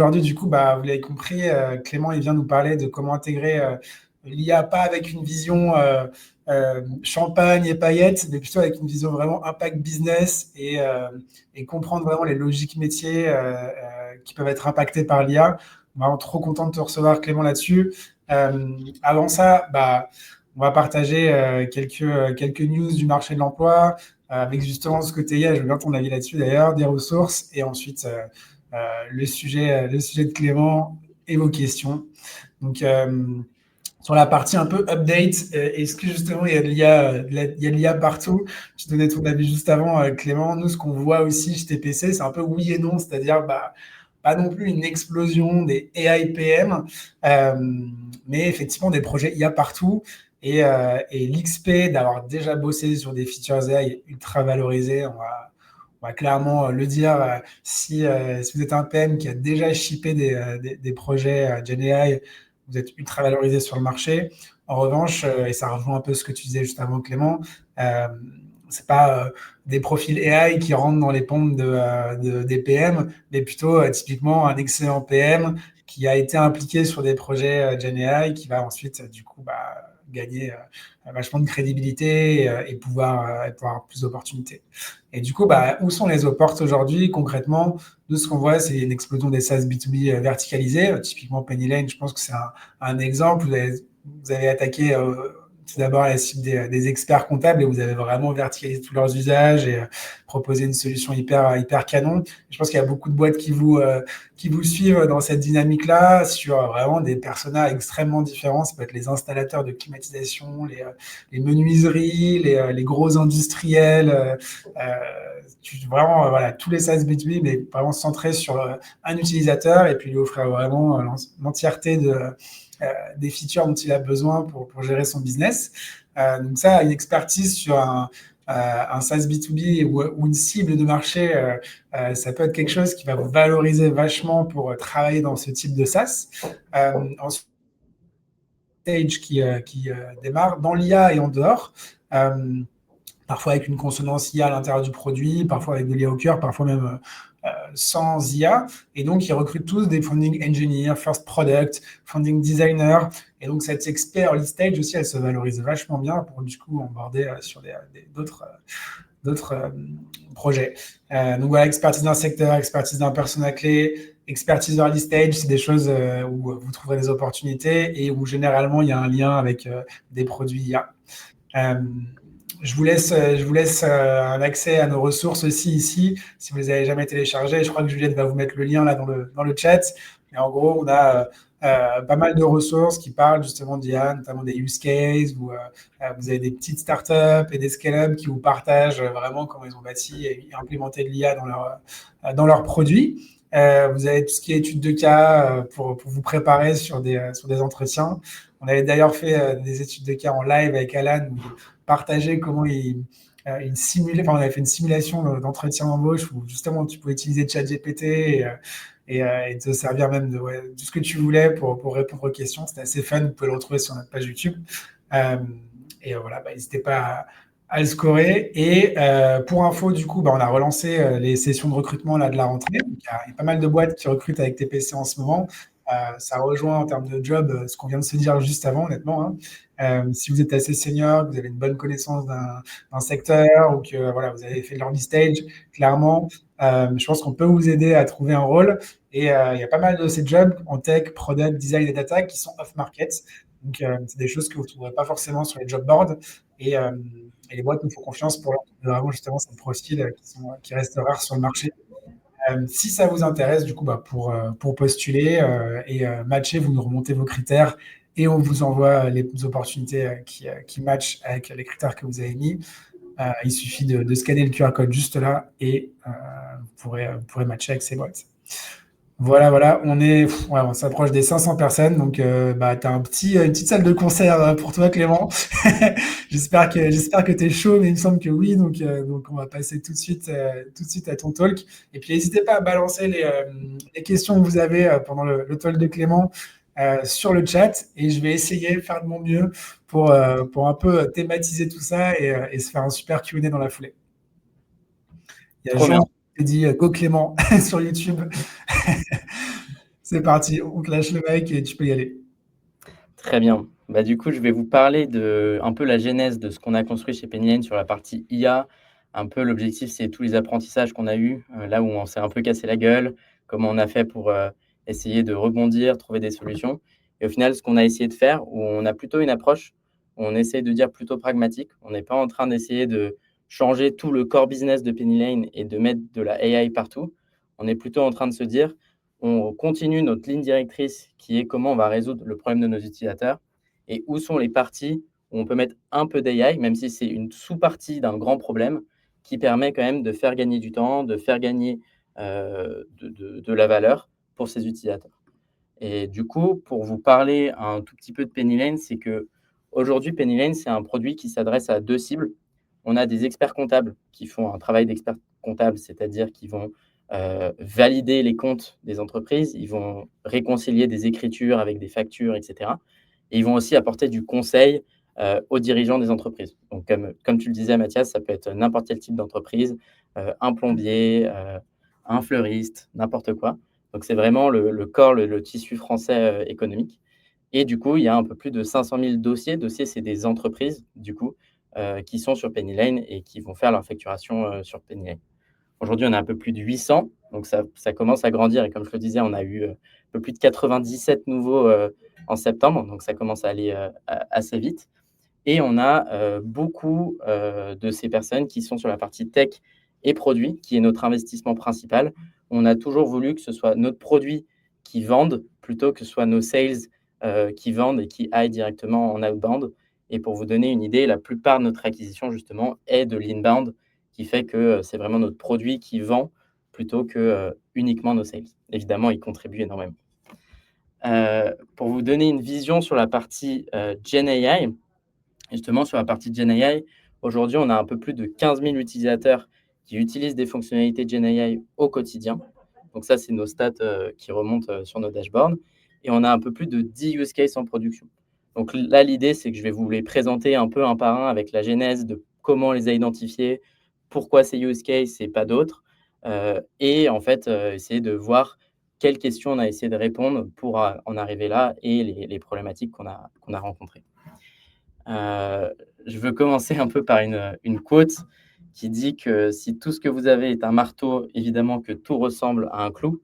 Aujourd'hui, du coup, vous l'avez compris, Clément, il vient nous parler de comment intégrer l'IA, pas avec une vision champagne et paillettes, mais plutôt avec une vision vraiment impact business et comprendre vraiment les logiques métiers qui peuvent être impactés par l'IA. Vraiment trop content de te recevoir, Clément, là-dessus. Avant ça, on va partager quelques news du marché de l'emploi avec justement ce côté IA. Je veux bien ton avis là-dessus d'ailleurs, des ressources et ensuite le sujet de Clément et vos questions. Donc, sur la partie un peu update, est-ce que justement il y a de l'IA, il y a de l'IA partout? Tu donnais ton avis juste avant, Clément. Nous, ce qu'on voit aussi chez TPC, c'est un peu oui et non, c'est-à-dire pas non plus une explosion des AI PM, euh, mais effectivement des projets IA partout. Et l'XP d'avoir déjà bossé sur des features AI est ultra valorisé. On va clairement le dire. Si vous êtes un PM qui a déjà shippé des projets GenAI, vous êtes ultra valorisé sur le marché. En revanche, et ça rejoint un peu ce que tu disais juste avant, Clément, euh, c'est pas des profils AI qui rentrent dans les pompes des PM, mais plutôt typiquement un excellent PM qui a été impliqué sur des projets GenAI, qui va ensuite du coup gagner vachement de crédibilité et pouvoir avoir plus d'opportunités. Et du coup, où sont les opportunités aujourd'hui? Concrètement, nous, ce qu'on voit, c'est une explosion des SaaS B2B verticalisés. Typiquement, Penny Lane, je pense que c'est un exemple. Vous avez attaqué tout d'abord la cible des experts comptables et vous avez vraiment verticalisé tous leurs usages et proposé une solution hyper canon. Je pense qu'il y a beaucoup de boîtes qui vous suivent dans cette dynamique-là sur vraiment des personas extrêmement différents. Ça peut être les installateurs de climatisation, les menuiseries, les gros industriels, vraiment voilà, tous les SaaS B2B, mais vraiment centrés sur un utilisateur et puis lui offrir vraiment l'entièreté des features dont il a besoin pour gérer son business. Donc ça, une expertise sur un SaaS B2B ou une cible de marché, ça peut être quelque chose qui va vous valoriser vachement pour travailler dans ce type de SaaS. Ensuite, Stage qui démarre dans l'IA et en dehors. Parfois avec une consonance IA à l'intérieur du produit, parfois avec de l'IA au cœur, parfois même sans IA. Et donc, ils recrutent tous des founding engineers, first product, founding designer. Et donc, cette expert early stage aussi, elle se valorise vachement bien pour du coup emborder sur d'autres projets. Donc voilà, expertise d'un secteur, expertise d'un persona clé, expertise early stage, c'est des choses où vous trouverez des opportunités et où généralement il y a un lien avec des produits IA. Je vous laisse un accès à nos ressources aussi ici, si vous les avez jamais téléchargées. Je crois que Juliette va vous mettre le lien là dans le chat. Mais en gros, on a pas mal de ressources qui parlent justement d'IA, notamment des use cases, où vous avez des petites startups et des scale-up qui vous partagent vraiment comment ils ont bâti et implémenté de l'IA dans leurs produits. Vous avez tout ce qui est études de cas pour vous préparer sur des entretiens. On avait d'ailleurs fait des études de cas en live avec Alan, où partager comment il simulait, enfin, on avait fait une simulation d'entretien d'embauche où justement tu pouvais utiliser ChatGPT et te servir même de tout ce que tu voulais pour répondre aux questions. C'était assez fun, vous pouvez le retrouver sur notre page YouTube. Voilà, n'hésitez pas à le scorer. Et pour info, du coup, on a relancé les sessions de recrutement là, de la rentrée. Donc, il y a pas mal de boîtes qui recrutent avec TPC en ce moment. Ça rejoint en termes de job ce qu'on vient de se dire juste avant, honnêtement. Si vous êtes assez senior, que vous avez une bonne connaissance d'un secteur ou que voilà, vous avez fait de l'early stage, clairement, je pense qu'on peut vous aider à trouver un rôle. Et il y a pas mal de ces jobs en tech, product, design et data qui sont off-market. Donc, c'est des choses que vous ne trouverez pas forcément sur les job boards. Et, les boîtes nous font confiance pour leur trouver vraiment justement ces profils qui restent rares sur le marché. Si ça vous intéresse, du coup, pour postuler et matcher, vous nous remontez vos critères et on vous envoie les opportunités qui matchent avec les critères que vous avez mis. Il suffit de scanner le QR code juste là et vous pourrez matcher avec ces boîtes. Voilà, on s'approche des 500 personnes, donc tu as une petite salle de concert pour toi, Clément. J'espère que tu es chaud, mais il me semble que oui, donc on va passer tout de suite à ton talk. Et puis n'hésitez pas à balancer les questions que vous avez pendant le talk de Clément sur le chat, et je vais essayer de faire de mon mieux pour un peu thématiser tout ça et se faire un super Q&A dans la foulée. Il y a Trop Jean bien. qui dit Go Clément sur YouTube. C'est parti, on te lâche le mic et tu peux y aller. Très bien. Bah, du coup, je vais vous parler de un peu la genèse de ce qu'on a construit chez Pennyline sur la partie IA. Un peu l'objectif, c'est tous les apprentissages qu'on a eus, là où on s'est un peu cassé la gueule, comment on a fait pour, essayer de rebondir, trouver des solutions et au final, ce qu'on a essayé de faire, où on a plutôt une approche, où on essaye de dire plutôt pragmatique. On n'est pas en train d'essayer de changer tout le core business de Penny Lane et de mettre de la AI partout. On est plutôt en train de se dire: on continue notre ligne directrice qui est comment on va résoudre le problème de nos utilisateurs et où sont les parties où on peut mettre un peu d'AI, même si c'est une sous-partie d'un grand problème qui permet quand même de faire gagner du temps, de faire gagner de la valeur pour ses utilisateurs. Et du coup, pour vous parler un tout petit peu de Penny Lane, c'est que aujourd'hui, Penny Lane, c'est un produit qui s'adresse à deux cibles. On a des experts comptables qui font un travail d'expert comptable, c'est-à-dire qu'ils vont valider les comptes des entreprises, ils vont réconcilier des écritures avec des factures, etc. Et ils vont aussi apporter du conseil aux dirigeants des entreprises. Donc, comme tu le disais, Mathias, ça peut être n'importe quel type d'entreprise, un plombier, un fleuriste, n'importe quoi. Donc, c'est vraiment le corps, le tissu français économique. Et du coup, il y a un peu plus de 500 000 dossiers. Dossiers, c'est des entreprises, du coup, qui sont sur Penny Lane et qui vont faire leur facturation sur Penny Lane. Aujourd'hui, on a un peu plus de 800, donc ça commence à grandir. Et comme je le disais, on a eu un peu plus de 97 nouveaux en septembre, donc ça commence à aller assez vite. Et on a beaucoup de ces personnes qui sont sur la partie tech et produit, qui est notre investissement principal. On a toujours voulu que ce soit notre produit qui vende plutôt que ce soit nos sales qui vendent et qui aillent directement en outbound. Et pour vous donner une idée, la plupart de notre acquisition, justement, est de l'inbound, qui fait que c'est vraiment notre produit qui vend plutôt que uniquement nos sales. Évidemment, il contribue énormément. Pour vous donner une vision sur la partie Gen AI, justement, sur la partie Gen AI, aujourd'hui, on a un peu plus de 15 000 utilisateurs qui utilisent des fonctionnalités Gen AI au quotidien. Donc ça, c'est nos stats qui remontent sur nos dashboards. Et on a un peu plus de 10 use cases en production. Donc là, l'idée, c'est que je vais vous les présenter un peu un par un avec la genèse de comment on les a identifiés, pourquoi ces use cases et pas d'autres. Et en fait, essayer de voir quelles questions on a essayé de répondre pour en arriver là et les problématiques qu'on a rencontrées. Je veux commencer un peu par une quote qui dit que si tout ce que vous avez est un marteau, évidemment que tout ressemble à un clou.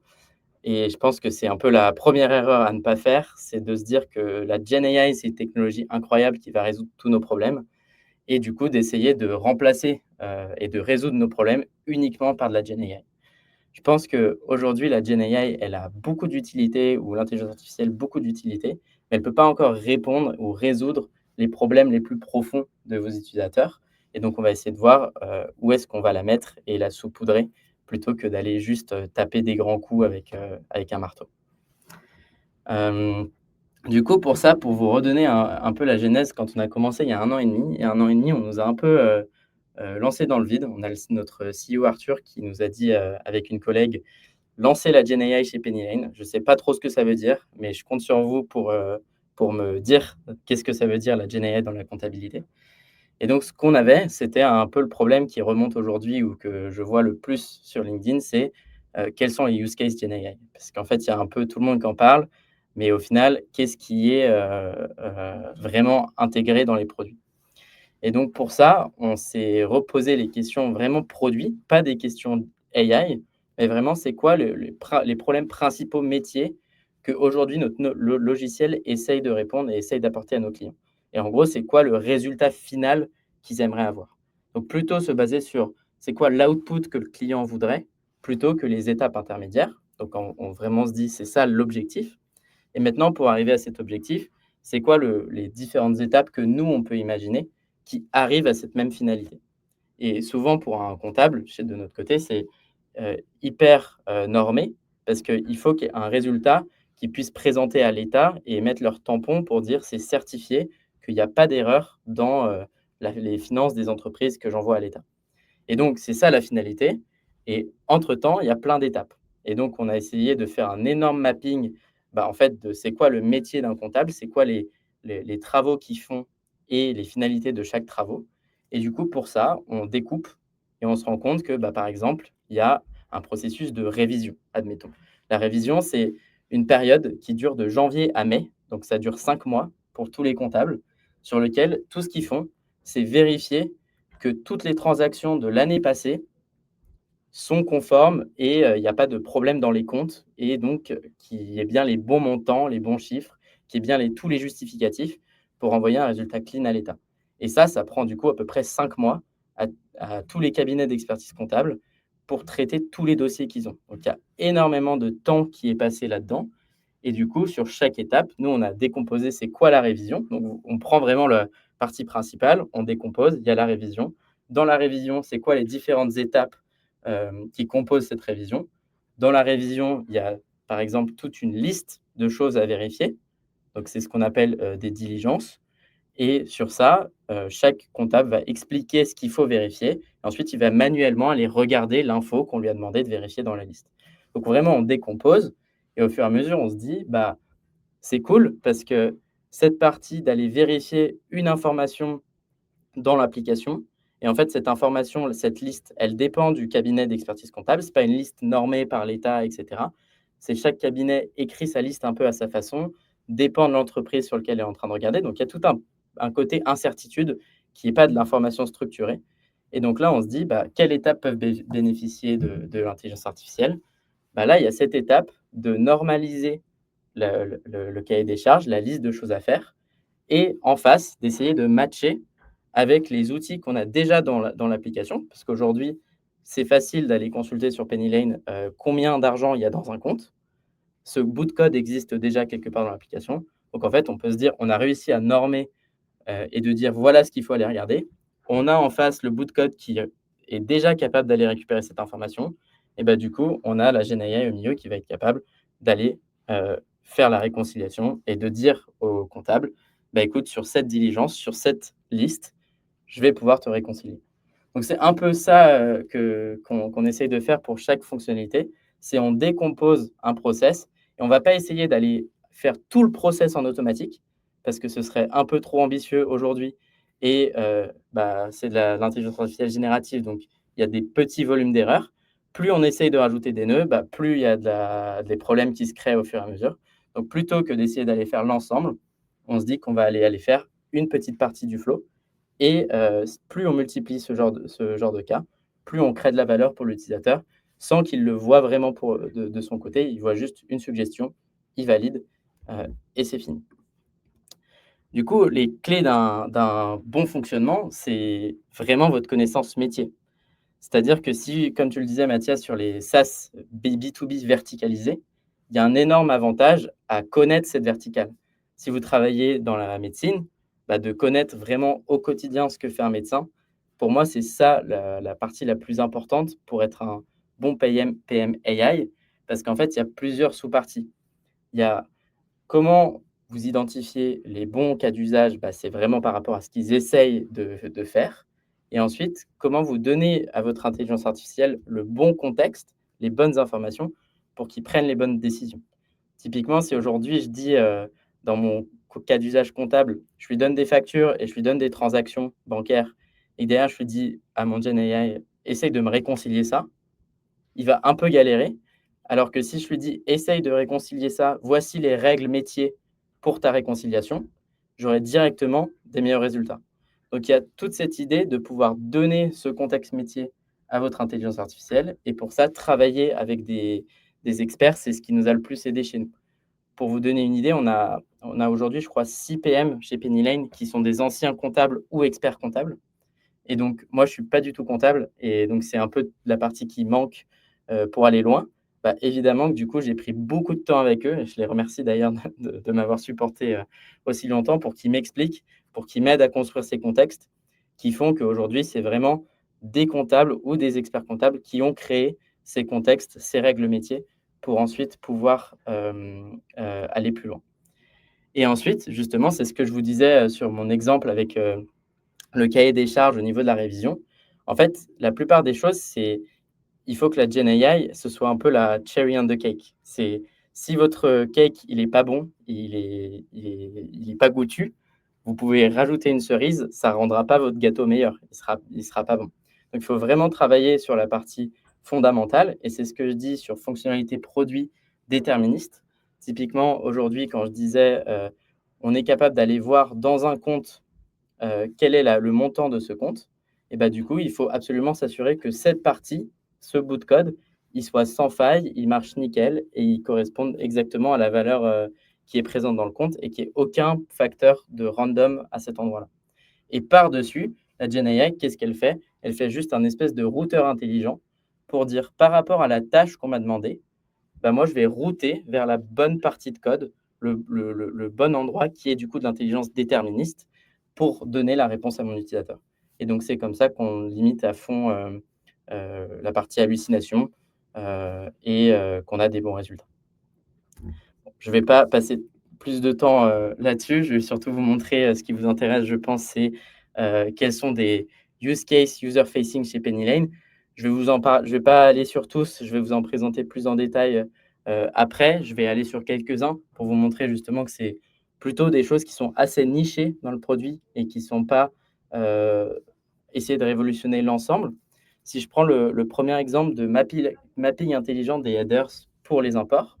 Et je pense que c'est un peu la première erreur à ne pas faire, c'est de se dire que la Gen AI, c'est une technologie incroyable qui va résoudre tous nos problèmes et du coup d'essayer de remplacer et de résoudre nos problèmes uniquement par de la Gen AI. Je pense qu'aujourd'hui, la Gen AI, elle a beaucoup d'utilité ou l'intelligence artificielle, beaucoup d'utilité, mais elle ne peut pas encore répondre ou résoudre les problèmes les plus profonds de vos utilisateurs. Et donc, on va essayer de voir où est-ce qu'on va la mettre et la saupoudrer plutôt que d'aller juste taper des grands coups avec un marteau. Euh, du coup, pour ça, pour vous redonner un peu la genèse, quand on a commencé il y a 1 an et demi, et 1 an et demi, on nous a un peu lancé dans le vide. On a notre CEO Arthur qui nous a dit avec une collègue lancer la Gen AI chez Penny Lane. Je ne sais pas trop ce que ça veut dire, mais je compte sur vous pour me dire qu'est-ce que ça veut dire la Gen AI dans la comptabilité. Et donc, ce qu'on avait, c'était un peu le problème qui remonte aujourd'hui ou que je vois le plus sur LinkedIn, c'est quels sont les use cases Gen AI? Parce qu'en fait, il y a un peu tout le monde qui en parle, mais au final, qu'est-ce qui est vraiment intégré dans les produits? Et donc, pour ça, on s'est reposé les questions vraiment produits, pas des questions AI, mais vraiment, c'est quoi les problèmes principaux métiers qu'aujourd'hui le logiciel essaye de répondre et essaye d'apporter à nos clients. Et en gros, c'est quoi le résultat final qu'ils aimeraient avoir. Donc, plutôt se baser sur c'est quoi l'output que le client voudrait, plutôt que les étapes intermédiaires. Donc, on vraiment se dit, c'est ça l'objectif. Et maintenant, pour arriver à cet objectif, c'est quoi les différentes étapes que nous, on peut imaginer qui arrivent à cette même finalité? Et souvent, pour un comptable, de notre côté, c'est hyper normé parce qu'il faut qu'il y ait un résultat qu'ils puissent présenter à l'État et mettre leur tampon pour dire c'est certifié qu'il n'y a pas d'erreur dans les finances des entreprises que j'envoie à l'État. Et donc, c'est ça la finalité. Et entre-temps, il y a plein d'étapes. Et donc, on a essayé de faire un énorme mapping, en fait, de c'est quoi le métier d'un comptable, c'est quoi les travaux qu'ils font et les finalités de chaque travaux. Et du coup, pour ça, on découpe et on se rend compte que, par exemple, il y a un processus de révision, admettons. La révision, c'est une période qui dure de janvier à mai, donc ça dure 5 mois pour tous les comptables, sur lequel tout ce qu'ils font, c'est vérifier que toutes les transactions de l'année passée sont conformes et il n'y a pas de problème dans les comptes et donc qu'il y ait bien les bons montants, les bons chiffres, qu'il y ait bien tous les justificatifs pour envoyer un résultat clean à l'État. Et ça prend du coup à peu près 5 mois à tous les cabinets d'expertise comptable pour traiter tous les dossiers qu'ils ont. Donc il y a énormément de temps qui est passé là-dedans et du coup, sur chaque étape, nous, on a décomposé c'est quoi la révision. Donc on prend vraiment la partie principale, on décompose, il y a la révision. Dans la révision, c'est quoi les différentes étapes qui composent cette révision. Dans la révision, il y a par exemple toute une liste de choses à vérifier. Donc, c'est ce qu'on appelle des diligences. Et sur ça, chaque comptable va expliquer ce qu'il faut vérifier. Ensuite, il va manuellement aller regarder l'info qu'on lui a demandé de vérifier dans la liste. Donc, vraiment, on décompose et au fur et à mesure, on se dit, bah, c'est cool parce que cette partie d'aller vérifier une information dans l'application. Et en fait, cette information, cette liste, elle dépend du cabinet d'expertise comptable. Ce n'est pas une liste normée par l'État, etc. C'est chaque cabinet écrit sa liste un peu à sa façon, dépend de l'entreprise sur laquelle elle est en train de regarder. Donc, il y a tout un côté incertitude qui n'est pas de l'information structurée. Et donc là, on se dit, bah, quelles étapes peuvent bénéficier de l'intelligence artificielle? Bah, là, il y a cette étape de normaliser le cahier des charges, la liste de choses à faire, et en face, d'essayer de matcher avec les outils qu'on a déjà dans l'application. Parce qu'aujourd'hui, c'est facile d'aller consulter sur PennyLane combien d'argent il y a dans un compte. Ce bout de code existe déjà quelque part dans l'application. Donc en fait, on peut se dire, on a réussi à normer et de dire, voilà ce qu'il faut aller regarder. On a en face le bout de code qui est déjà capable d'aller récupérer cette information. Et bah, du coup, on a la GenAI au milieu qui va être capable d'aller faire la réconciliation et de dire au comptable, bah, écoute, sur cette diligence, sur cette liste, je vais pouvoir te réconcilier. Donc c'est un peu ça qu'on essaye de faire pour chaque fonctionnalité. C'est on décompose un process et on ne va pas essayer d'aller faire tout le process en automatique parce que ce serait un peu trop ambitieux aujourd'hui et bah, c'est de l'intelligence artificielle générative, donc il y a des petits volumes d'erreurs. Plus on essaye de rajouter des nœuds, bah, plus il y a des problèmes qui se créent au fur et à mesure. Donc plutôt que d'essayer d'aller faire l'ensemble, on se dit qu'on va aller faire une petite partie du flow et plus on multiplie ce genre de cas, plus on crée de la valeur pour l'utilisateur sans qu'il le voie vraiment de son côté. Il voit juste une suggestion, il valide et c'est fini. Du coup, les clés d'un bon fonctionnement, c'est vraiment votre connaissance métier. C'est-à-dire que si, comme tu le disais Mathias, sur les SaaS B2B verticalisés, il y a un énorme avantage à connaître cette verticale. Si vous travaillez dans la médecine, bah, de connaître vraiment au quotidien ce que fait un médecin, pour moi, c'est ça la partie la plus importante pour être un bon PM AI, parce qu'en fait, il y a plusieurs sous-parties. Il y a comment vous identifiez les bons cas d'usage, bah, c'est vraiment par rapport à ce qu'ils essayent de faire. Et ensuite, comment vous donnez à votre intelligence artificielle le bon contexte, les bonnes informations pour qu'ils prennent les bonnes décisions. Typiquement, si aujourd'hui je dis dans mon cas d'usage comptable, je lui donne des factures et je lui donne des transactions bancaires, et derrière je lui dis à mon Gen AI, essaye de me réconcilier ça, il va un peu galérer. Alors que si je lui dis: «Essaye de réconcilier ça, voici les règles métiers pour ta réconciliation», j'aurai directement des meilleurs résultats. Donc il y a toute cette idée de pouvoir donner ce contexte métier à votre intelligence artificielle et pour ça, travailler avec des experts, c'est ce qui nous a le plus aidé chez nous. Pour vous donner une idée, on a aujourd'hui, je crois, 6 PM chez PennyLane qui sont des anciens comptables ou experts comptables. Et donc, moi, je suis pas du tout comptable et donc c'est un peu la partie qui manque, pour aller loin. Bah, évidemment que du coup, j'ai pris beaucoup de temps avec eux et je les remercie d'ailleurs de m'avoir supporté, aussi longtemps pour qu'ils m'expliquent, pour qu'ils m'aident à construire ces contextes qui font qu'aujourd'hui, c'est vraiment des comptables ou des experts comptables qui ont créé ces contextes, ces règles métiers pour ensuite pouvoir, aller plus loin. Et ensuite, justement, c'est ce que je vous disais, sur mon exemple avec, le cahier des charges au niveau de la révision. En fait, la plupart des choses, c'est il faut que la Gen AI, ce soit un peu la cherry on the cake. C'est si votre cake, il est pas bon, il est pas goûtu, vous pouvez rajouter une cerise, ça rendra pas votre gâteau meilleur, il sera pas bon. Donc il faut vraiment travailler sur la partie fondamentale et c'est ce que je dis sur fonctionnalité produit déterministe. Typiquement, aujourd'hui, quand je disais, on est capable d'aller voir dans un compte, quel est le montant de ce compte, et bah, du coup, il faut absolument s'assurer que cette partie, ce bout de code, il soit sans faille, il marche nickel et il corresponde exactement à la valeur, qui est présente dans le compte et qu'il y ait aucun facteur de random à cet endroit-là. Et par-dessus, la GenAI, qu'est-ce qu'elle fait? Elle fait juste un espèce de routeur intelligent pour dire, par rapport à la tâche qu'on m'a demandé, bah, moi, je vais router vers la bonne partie de code, le bon endroit qui est du coup de l'intelligence déterministe pour donner la réponse à mon utilisateur. Et donc, c'est comme ça qu'on limite à fond, la partie hallucination, qu'on a des bons résultats. Je ne vais pas passer plus de temps, là-dessus. Je vais surtout vous montrer, ce qui vous intéresse, je pense, c'est, quels sont des use cases user facing chez PennyLane. Je vais pas aller sur tous, je vais vous en présenter plus en détail, après. Je vais aller sur quelques-uns pour vous montrer justement que c'est plutôt des choses qui sont assez nichées dans le produit et qui sont pas, essayer de révolutionner l'ensemble. Si je prends le 1er exemple de mapping intelligent des headers pour les imports.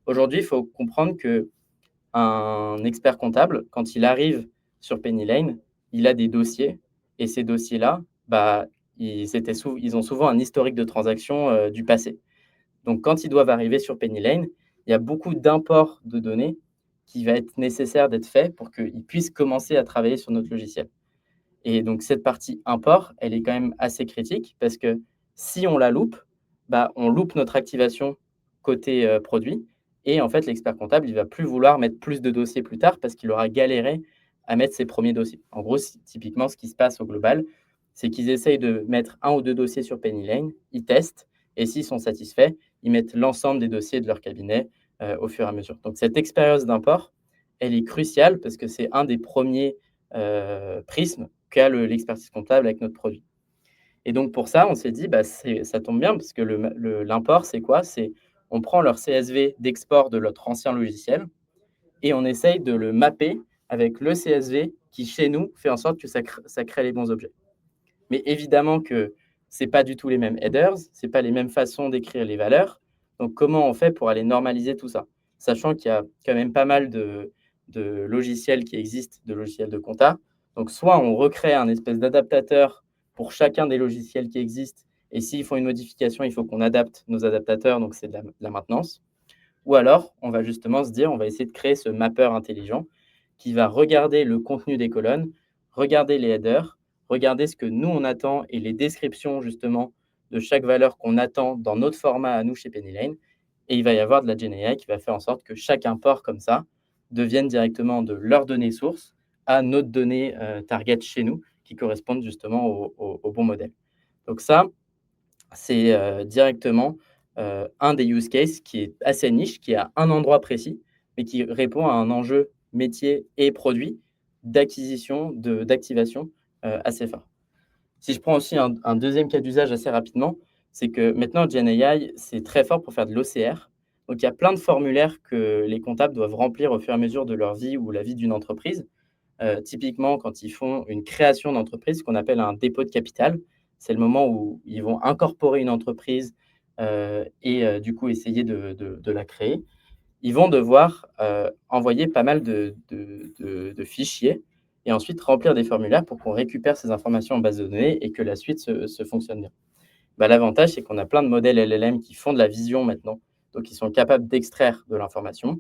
Aujourd'hui, il faut comprendre qu'un expert comptable, quand il arrive sur PennyLane, il a des dossiers et ces dossiers-là, bah, ils ont souvent un historique de transactions, du passé. Donc quand ils doivent arriver sur PennyLane, il y a beaucoup d'imports de données qui va être nécessaire d'être fait pour qu'ils puissent commencer à travailler sur notre logiciel. Et donc cette partie import, elle est quand même assez critique parce que si on la loupe, bah, on loupe notre activation côté, produit et en fait, l'expert comptable, il va plus vouloir mettre plus de dossiers plus tard parce qu'il aura galéré à mettre ses premiers dossiers. En gros, typiquement, ce qui se passe au global, c'est qu'ils essayent de mettre un ou 2 dossiers sur PennyLane, ils testent et s'ils sont satisfaits, ils mettent l'ensemble des dossiers de leur cabinet, au fur et à mesure. Donc cette expérience d'import, elle est cruciale parce que c'est un des premiers prismes qu'a l'expertise comptable avec notre produit. Et donc pour ça, on s'est dit, bah, ça tombe bien parce que l'import, c'est quoi? C'est on prend leur CSV d'export de notre ancien logiciel et on essaye de le mapper avec le CSV qui, chez nous, fait en sorte que ça crée les bons objets. Mais évidemment que c'est pas du tout les mêmes headers, c'est pas les mêmes façons d'écrire les valeurs. Donc comment on fait pour aller normaliser tout ça? Sachant qu'il y a quand même pas mal de logiciels qui existent, de logiciels de compta. Donc soit on recrée un espèce d'adaptateur pour chacun des logiciels qui existent et s'ils font une modification, il faut qu'on adapte nos adaptateurs, donc c'est de la maintenance. Ou alors, on va justement se dire, on va essayer de créer ce mapper intelligent qui va regarder le contenu des colonnes, regarder les headers, regarder ce que nous, on attend et les descriptions justement de chaque valeur qu'on attend dans notre format à nous chez PennyLane. Et il va y avoir de la GenAI qui va faire en sorte que chaque import comme ça devienne directement de leurs données sources à notre donnée target chez nous qui correspondent justement au bon modèle. Donc ça, c'est, directement, un des use cases qui est assez niche, qui est à un endroit précis, mais qui répond à un enjeu métier et produit d'activation, assez fort. Si je prends aussi un 2e cas d'usage assez rapidement, c'est que maintenant GenAI, c'est très fort pour faire de l'OCR. Donc il y a plein de formulaires que les comptables doivent remplir au fur et à mesure de leur vie ou la vie d'une entreprise. Typiquement, quand ils font une création d'entreprise, ce qu'on appelle un dépôt de capital, c'est le moment où ils vont incorporer une entreprise, du coup essayer de la créer. Ils vont devoir, envoyer pas mal de fichiers et ensuite remplir des formulaires pour qu'on récupère ces informations en base de données et que la suite se fonctionne bien. Bah, l'avantage, c'est qu'on a plein de modèles LLM qui font de la vision maintenant, donc ils sont capables d'extraire de l'information.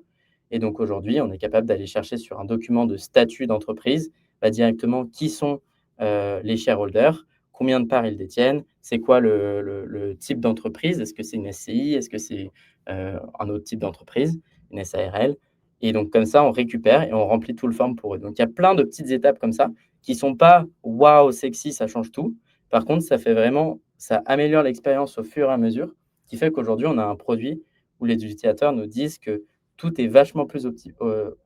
Et donc aujourd'hui, on est capable d'aller chercher sur un document de statut d'entreprise, bah, directement qui sont les shareholders, combien de parts ils détiennent, c'est quoi le type d'entreprise, est-ce que c'est une SCI, est-ce que c'est un autre type d'entreprise, une SARL. Et donc comme ça, on récupère et on remplit tout le forme pour eux. Donc il y a plein de petites étapes comme ça qui ne sont pas waouh, sexy, ça change tout. Par contre, ça améliore l'expérience au fur et à mesure, qui fait qu'aujourd'hui, on a un produit où les utilisateurs nous disent que tout est vachement plus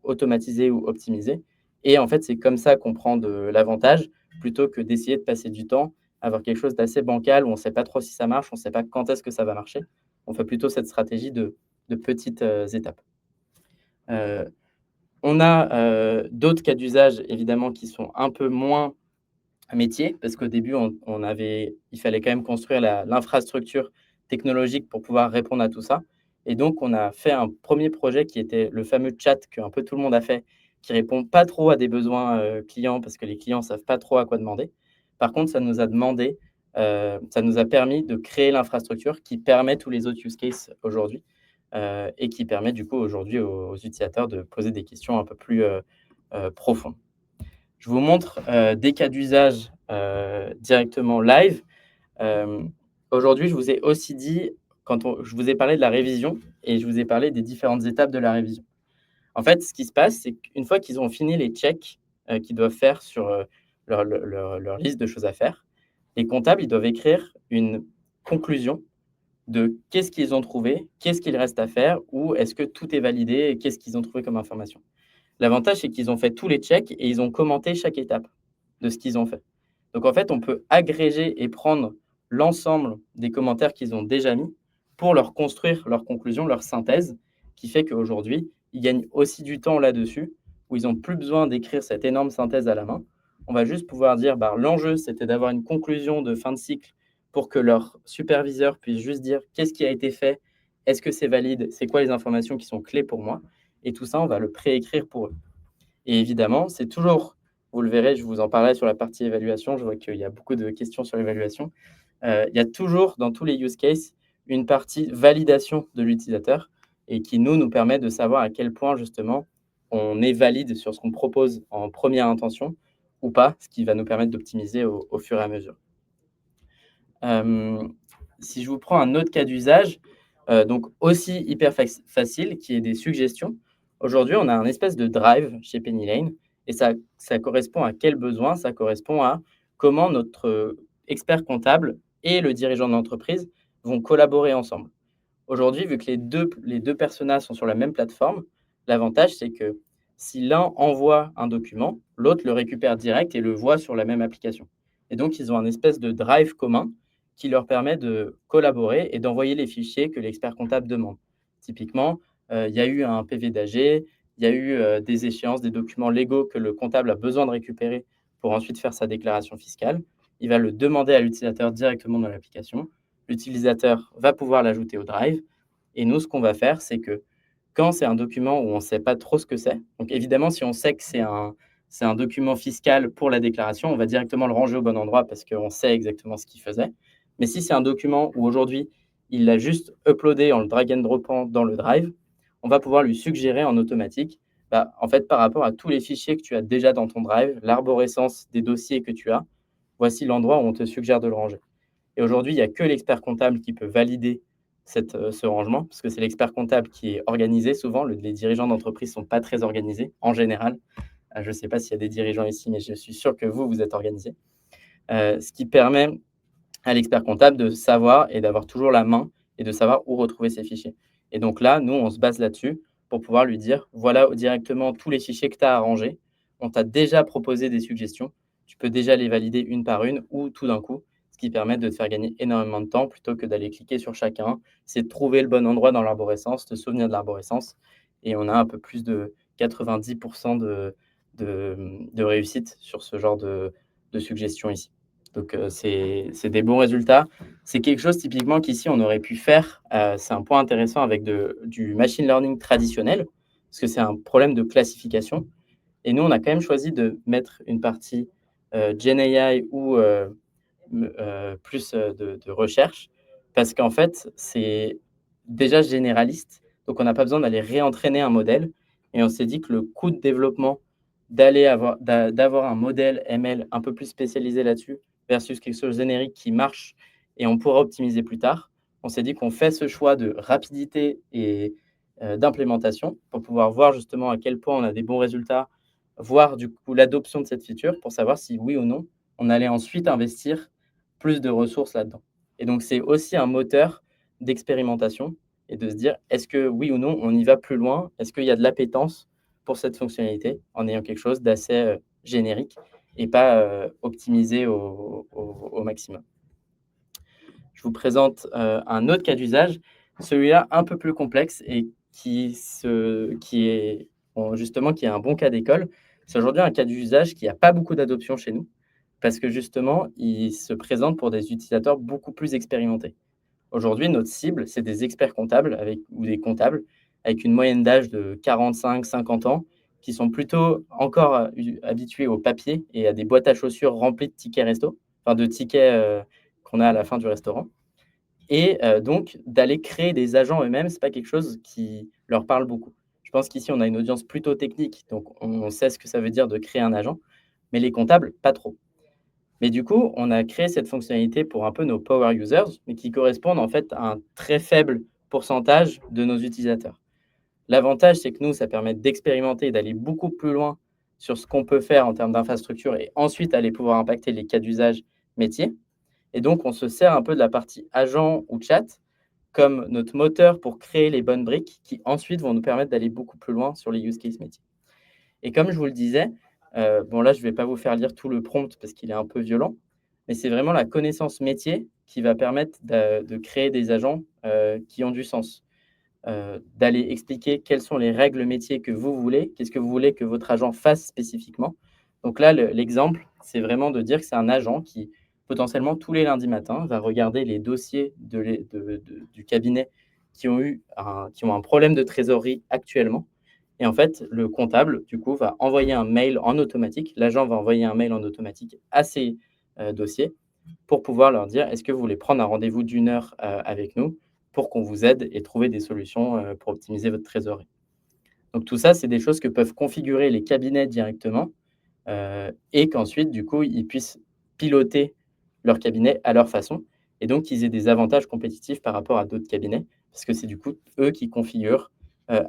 automatisé ou optimisé. Et en fait, c'est comme ça qu'on prend de l'avantage, plutôt que d'essayer de passer du temps à avoir quelque chose d'assez bancal où on ne sait pas trop si ça marche, on ne sait pas quand est-ce que ça va marcher. On fait plutôt cette stratégie de petites étapes. Heu, on a d'autres cas d'usage, évidemment, qui sont un peu moins métier, parce qu'au début, il fallait quand même construire l'infrastructure technologique pour pouvoir répondre à tout ça. Et donc, on a fait un premier projet qui était le fameux chat qu'un peu tout le monde a fait, qui répond pas trop à des besoins clients parce que les clients savent pas trop à quoi demander. Par contre, ça nous a permis de créer l'infrastructure qui permet tous les autres use cases aujourd'hui et qui permet du coup aujourd'hui aux utilisateurs de poser des questions un peu plus profondes. Je vous montre des cas d'usage directement live. Aujourd'hui, je vous ai aussi dit, je vous ai parlé de la révision et je vous ai parlé des différentes étapes de la révision. En fait, ce qui se passe, c'est qu'une fois qu'ils ont fini les checks qu'ils doivent faire sur leur liste de choses à faire, les comptables, ils doivent écrire une conclusion de qu'est-ce qu'ils ont trouvé, qu'est-ce qu'il reste à faire, ou est-ce que tout est validé et qu'est-ce qu'ils ont trouvé comme information. L'avantage, c'est qu'ils ont fait tous les checks et ils ont commenté chaque étape de ce qu'ils ont fait. Donc en fait, on peut agréger et prendre l'ensemble des commentaires qu'ils ont déjà mis pour leur construire leur conclusion, leur synthèse, qui fait qu'aujourd'hui, ils gagnent aussi du temps là-dessus, où ils n'ont plus besoin d'écrire cette énorme synthèse à la main. On va juste pouvoir dire, bah, l'enjeu, c'était d'avoir une conclusion de fin de cycle pour que leur superviseur puisse juste dire qu'est-ce qui a été fait, est-ce que c'est valide, c'est quoi les informations qui sont clés pour moi. Et tout ça, on va le préécrire pour eux. Et évidemment, c'est toujours, vous le verrez, je vous en parlerai sur la partie évaluation, je vois qu'il y a beaucoup de questions sur l'évaluation. Il y a toujours, dans tous les use cases, une partie validation de l'utilisateur et qui nous permet de savoir à quel point, justement, on est valide sur ce qu'on propose en première intention ou pas, ce qui va nous permettre d'optimiser au fur et à mesure. Si je vous prends un autre cas d'usage, donc aussi hyper facile, qui est des suggestions. Aujourd'hui, on a un espèce de drive chez Penny Lane et ça correspond à quel besoin? Ça correspond à comment notre expert comptable et le dirigeant d'entreprise vont collaborer ensemble. Aujourd'hui, vu que les deux personas sont sur la même plateforme, l'avantage, c'est que si l'un envoie un document, l'autre le récupère direct et le voit sur la même application. Et donc, ils ont un espèce de drive commun qui leur permet de collaborer et d'envoyer les fichiers que l'expert comptable demande. Typiquement, il y a eu un PV d'AG, il y a eu des échéances, des documents légaux que le comptable a besoin de récupérer pour ensuite faire sa déclaration fiscale. Il va le demander à l'utilisateur directement dans l'application. L'utilisateur va pouvoir l'ajouter au drive. Et nous, ce qu'on va faire, c'est que quand c'est un document où on ne sait pas trop ce que c'est, donc évidemment, si on sait que c'est un document fiscal pour la déclaration, on va directement le ranger au bon endroit parce qu'on sait exactement ce qu'il faisait. Mais si c'est un document où aujourd'hui, il l'a juste uploadé en le drag and dropant dans le drive, on va pouvoir lui suggérer en automatique, bah, en fait, par rapport à tous les fichiers que tu as déjà dans ton drive, l'arborescence des dossiers que tu as, voici l'endroit où on te suggère de le ranger. Et aujourd'hui, il n'y a que l'expert comptable qui peut valider ce rangement, parce que c'est l'expert comptable qui est organisé souvent. Les dirigeants d'entreprise ne sont pas très organisés en général. Je ne sais pas s'il y a des dirigeants ici, mais je suis sûr que vous êtes organisés. Ce qui permet à l'expert comptable de savoir et d'avoir toujours la main et de savoir où retrouver ses fichiers. Et donc là, nous, on se base là-dessus pour pouvoir lui dire, voilà directement tous les fichiers que tu as à ranger. On t'a déjà proposé des suggestions. Tu peux déjà les valider une par une ou tout d'un coup, ce qui permet de te faire gagner énormément de temps plutôt que d'aller cliquer sur chacun. C'est de trouver le bon endroit dans l'arborescence, te souvenir de l'arborescence. Et on a un peu plus de 90% de réussite sur ce genre de suggestions ici. Donc, c'est des bons résultats. C'est quelque chose typiquement qu'ici, on aurait pu faire. C'est un point intéressant avec du machine learning traditionnel, parce que c'est un problème de classification. Et nous, on a quand même choisi de mettre une partie GenAI ou plus de recherche, parce qu'en fait, c'est déjà généraliste. Donc, on n'a pas besoin d'aller réentraîner un modèle. Et on s'est dit que le coût de développement d'avoir un modèle ML un peu plus spécialisé là-dessus versus quelque chose de générique qui marche et on pourra optimiser plus tard. On s'est dit qu'on fait ce choix de rapidité et d'implémentation pour pouvoir voir justement à quel point on a des bons résultats, voir du coup l'adoption de cette feature pour savoir si oui ou non, on allait ensuite investir plus de ressources là-dedans. Et donc, c'est aussi un moteur d'expérimentation et de se dire, est-ce que oui ou non, on y va plus loin? Est-ce qu'il y a de l'appétence pour cette fonctionnalité en ayant quelque chose d'assez générique et pas optimisé au maximum. Je vous présente un autre cas d'usage, celui-là un peu plus complexe et qui est justement qui est un bon cas d'école. C'est aujourd'hui un cas d'usage qui n'a pas beaucoup d'adoption chez nous parce que justement, il se présente pour des utilisateurs beaucoup plus expérimentés. Aujourd'hui, notre cible, c'est des experts comptables ou des comptables avec une moyenne d'âge de 45-50 ans qui sont plutôt encore habitués au papier et à des boîtes à chaussures remplies de tickets resto, enfin de tickets qu'on a à la fin du restaurant. Et donc d'aller créer des agents eux-mêmes, c'est pas quelque chose qui leur parle beaucoup. Je pense qu'ici, on a une audience plutôt technique, donc on sait ce que ça veut dire de créer un agent, mais les comptables, pas trop. Mais du coup, on a créé cette fonctionnalité pour un peu nos power users, mais qui correspondent en fait à un très faible pourcentage de nos utilisateurs. L'avantage, c'est que nous, ça permet d'expérimenter et d'aller beaucoup plus loin sur ce qu'on peut faire en termes d'infrastructure et ensuite aller pouvoir impacter les cas d'usage métiers. Et donc, on se sert un peu de la partie agent ou chat comme notre moteur pour créer les bonnes briques qui ensuite vont nous permettre d'aller beaucoup plus loin sur les use cases métiers. Et comme je vous le disais, bon là, je ne vais pas vous faire lire tout le prompt parce qu'il est un peu violent, mais c'est vraiment la connaissance métier qui va permettre de créer des agents, qui ont du sens. D'aller expliquer quelles sont les règles métiers que vous voulez, qu'est-ce que vous voulez que votre agent fasse spécifiquement. Donc là, l'exemple, c'est vraiment de dire que c'est un agent qui, potentiellement, tous les lundis matins, va regarder les dossiers du cabinet qui ont un problème de trésorerie actuellement. Et en fait, le comptable, du coup, va envoyer un mail en automatique. L'agent va envoyer un mail en automatique à ces dossiers pour pouvoir leur dire: «Est-ce que vous voulez prendre un rendez-vous d'une heure avec nous pour qu'on vous aide et trouver des solutions pour optimiser votre trésorerie?» Donc tout ça, c'est des choses que peuvent configurer les cabinets directement, et qu'ensuite, du coup, ils puissent piloter leur cabinet à leur façon et donc qu'ils aient des avantages compétitifs par rapport à d'autres cabinets. Parce que c'est du coup eux qui configurent,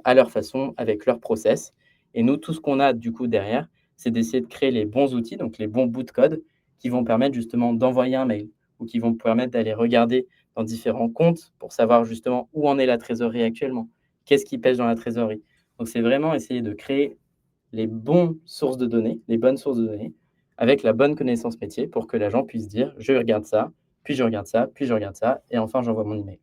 à leur façon, avec leur process et nous, tout ce qu'on a du coup derrière, c'est d'essayer de créer les bons outils, donc les bons bouts de code qui vont permettre justement d'envoyer un mail ou qui vont permettre d'aller regarder dans différents comptes pour savoir justement où en est la trésorerie actuellement. Qu'est-ce qui pèse dans la trésorerie? Donc c'est vraiment essayer de créer les bonnes sources de données avec la bonne connaissance métier pour que l'agent puisse dire: «Je regarde ça, puis je regarde ça, puis je regarde ça et enfin j'envoie mon email».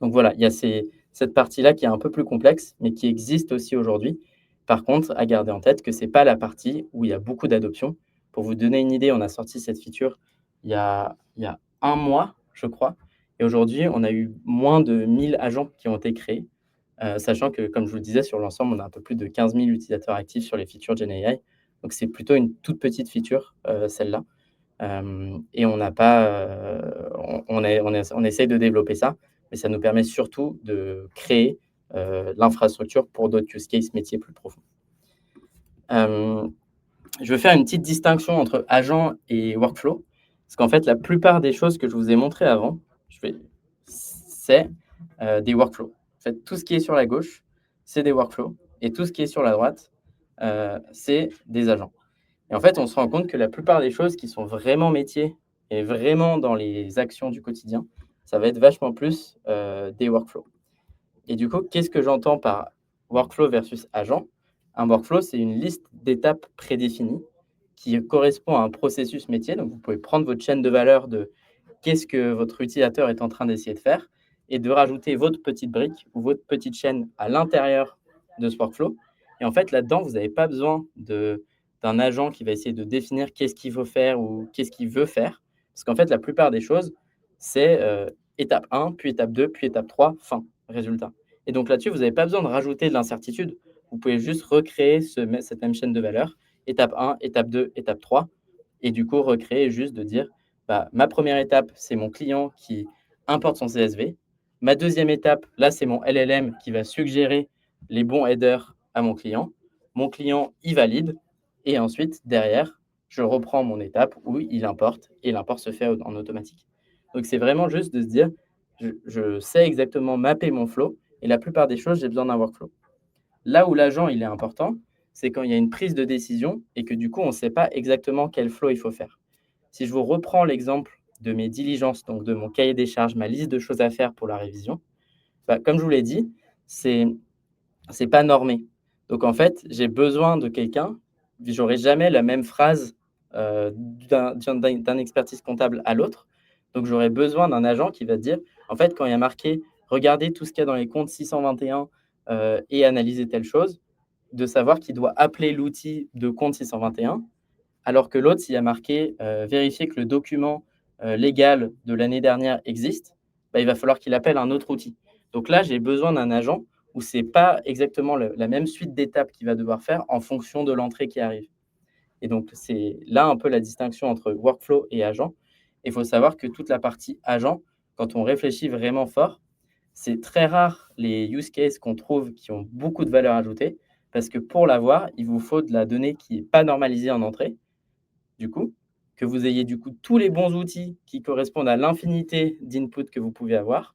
Donc voilà, il y a cette partie-là qui est un peu plus complexe, mais qui existe aussi aujourd'hui. Par contre, à garder en tête que c'est pas la partie où il y a beaucoup d'adoption. Pour vous donner une idée, on a sorti cette feature il y a 1 mois, je crois et aujourd'hui, on a eu moins de 1000 agents qui ont été créés. Sachant que, comme je vous le disais, sur l'ensemble, on a un peu plus de 15 000 utilisateurs actifs sur les features GenAI. Donc c'est plutôt une toute petite feature, celle-là. Et on n'a pas, on essaye de développer ça, mais ça nous permet surtout de créer, l'infrastructure pour d'autres use cases métiers plus profonds. Hem, je veux faire une petite distinction entre agent et workflow, parce qu'en fait, la plupart des choses que je vous ai montrées avant, c'est, des workflows. En fait, tout ce qui est sur la gauche, c'est des workflows et tout ce qui est sur la droite, c'est des agents. Et en fait, on se rend compte que la plupart des choses qui sont vraiment métiers et vraiment dans les actions du quotidien, ça va être vachement plus, des workflows. Et du coup, qu'est-ce que j'entends par workflow versus agent? Un workflow, c'est une liste d'étapes prédéfinies qui correspond à un processus métier. Donc, vous pouvez prendre votre chaîne de valeur de qu'est-ce que votre utilisateur est en train d'essayer de faire et de rajouter votre petite brique ou votre petite chaîne à l'intérieur de ce workflow. Et en fait, là-dedans, vous n'avez pas besoin d'un agent qui va essayer de définir qu'est-ce qu'il faut faire ou qu'est-ce qu'il veut faire. Parce qu'en fait, la plupart des choses, c'est étape 1, puis étape 2, puis étape 3, fin, résultat. Et donc là-dessus, vous n'avez pas besoin de rajouter de l'incertitude. Vous pouvez juste recréer cette même chaîne de valeur, étape 1, étape 2, étape 3, et du coup, recréer juste de dire, bah, ma première étape, c'est mon client qui importe son CSV. Ma deuxième étape, là, c'est mon LLM qui va suggérer les bons headers à mon client. Mon client, il valide. Et ensuite, derrière, je reprends mon étape où il importe et l'import se fait en automatique. Donc, c'est vraiment juste de se dire, je sais exactement mapper mon flow et la plupart des choses, j'ai besoin d'un workflow. Là où l'agent, il est important, c'est quand il y a une prise de décision et que du coup, on ne sait pas exactement quel flow il faut faire. Si je vous reprends l'exemple de mes diligences, donc de mon cahier des charges, ma liste de choses à faire pour la révision, bah, comme je vous l'ai dit, c'est c'est pas normé. Donc en fait, j'ai besoin de quelqu'un, j'aurai jamais la même phrase, d'un expertise comptable à l'autre. Donc j'aurais besoin d'un agent qui va dire: «En fait, quand il y a marqué: "Regardez tout ce qu'il y a dans les comptes 621, et analyser telle chose", de savoir qu'il doit appeler l'outil de compte 621, alors que l'autre, s'il y a marqué: «Vérifier que le document, légal de l'année dernière existe», bah, il va falloir qu'il appelle un autre outil. Donc là, j'ai besoin d'un agent où c'est pas exactement la même suite d'étapes qu'il va devoir faire en fonction de l'entrée qui arrive. Et donc, c'est là un peu la distinction entre workflow et agent. Il faut savoir que toute la partie agent, quand on réfléchit vraiment fort, c'est très rare les use cases qu'on trouve qui ont beaucoup de valeur ajoutée, parce que pour l'avoir, il vous faut de la donnée qui n'est pas normalisée en entrée, du coup, que vous ayez du coup tous les bons outils qui correspondent à l'infinité d'inputs que vous pouvez avoir.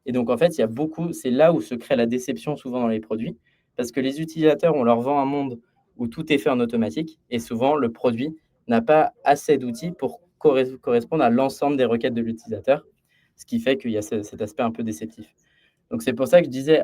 Et donc, en fait, il y a beaucoup, c'est là où se crée la déception souvent dans les produits, parce que les utilisateurs, on leur vend un monde où tout est fait en automatique, et souvent, le produit n'a pas assez d'outils pour correspondre à l'ensemble des requêtes de l'utilisateur, ce qui fait qu'il y a cet aspect un peu déceptif. Donc, c'est pour ça que je disais,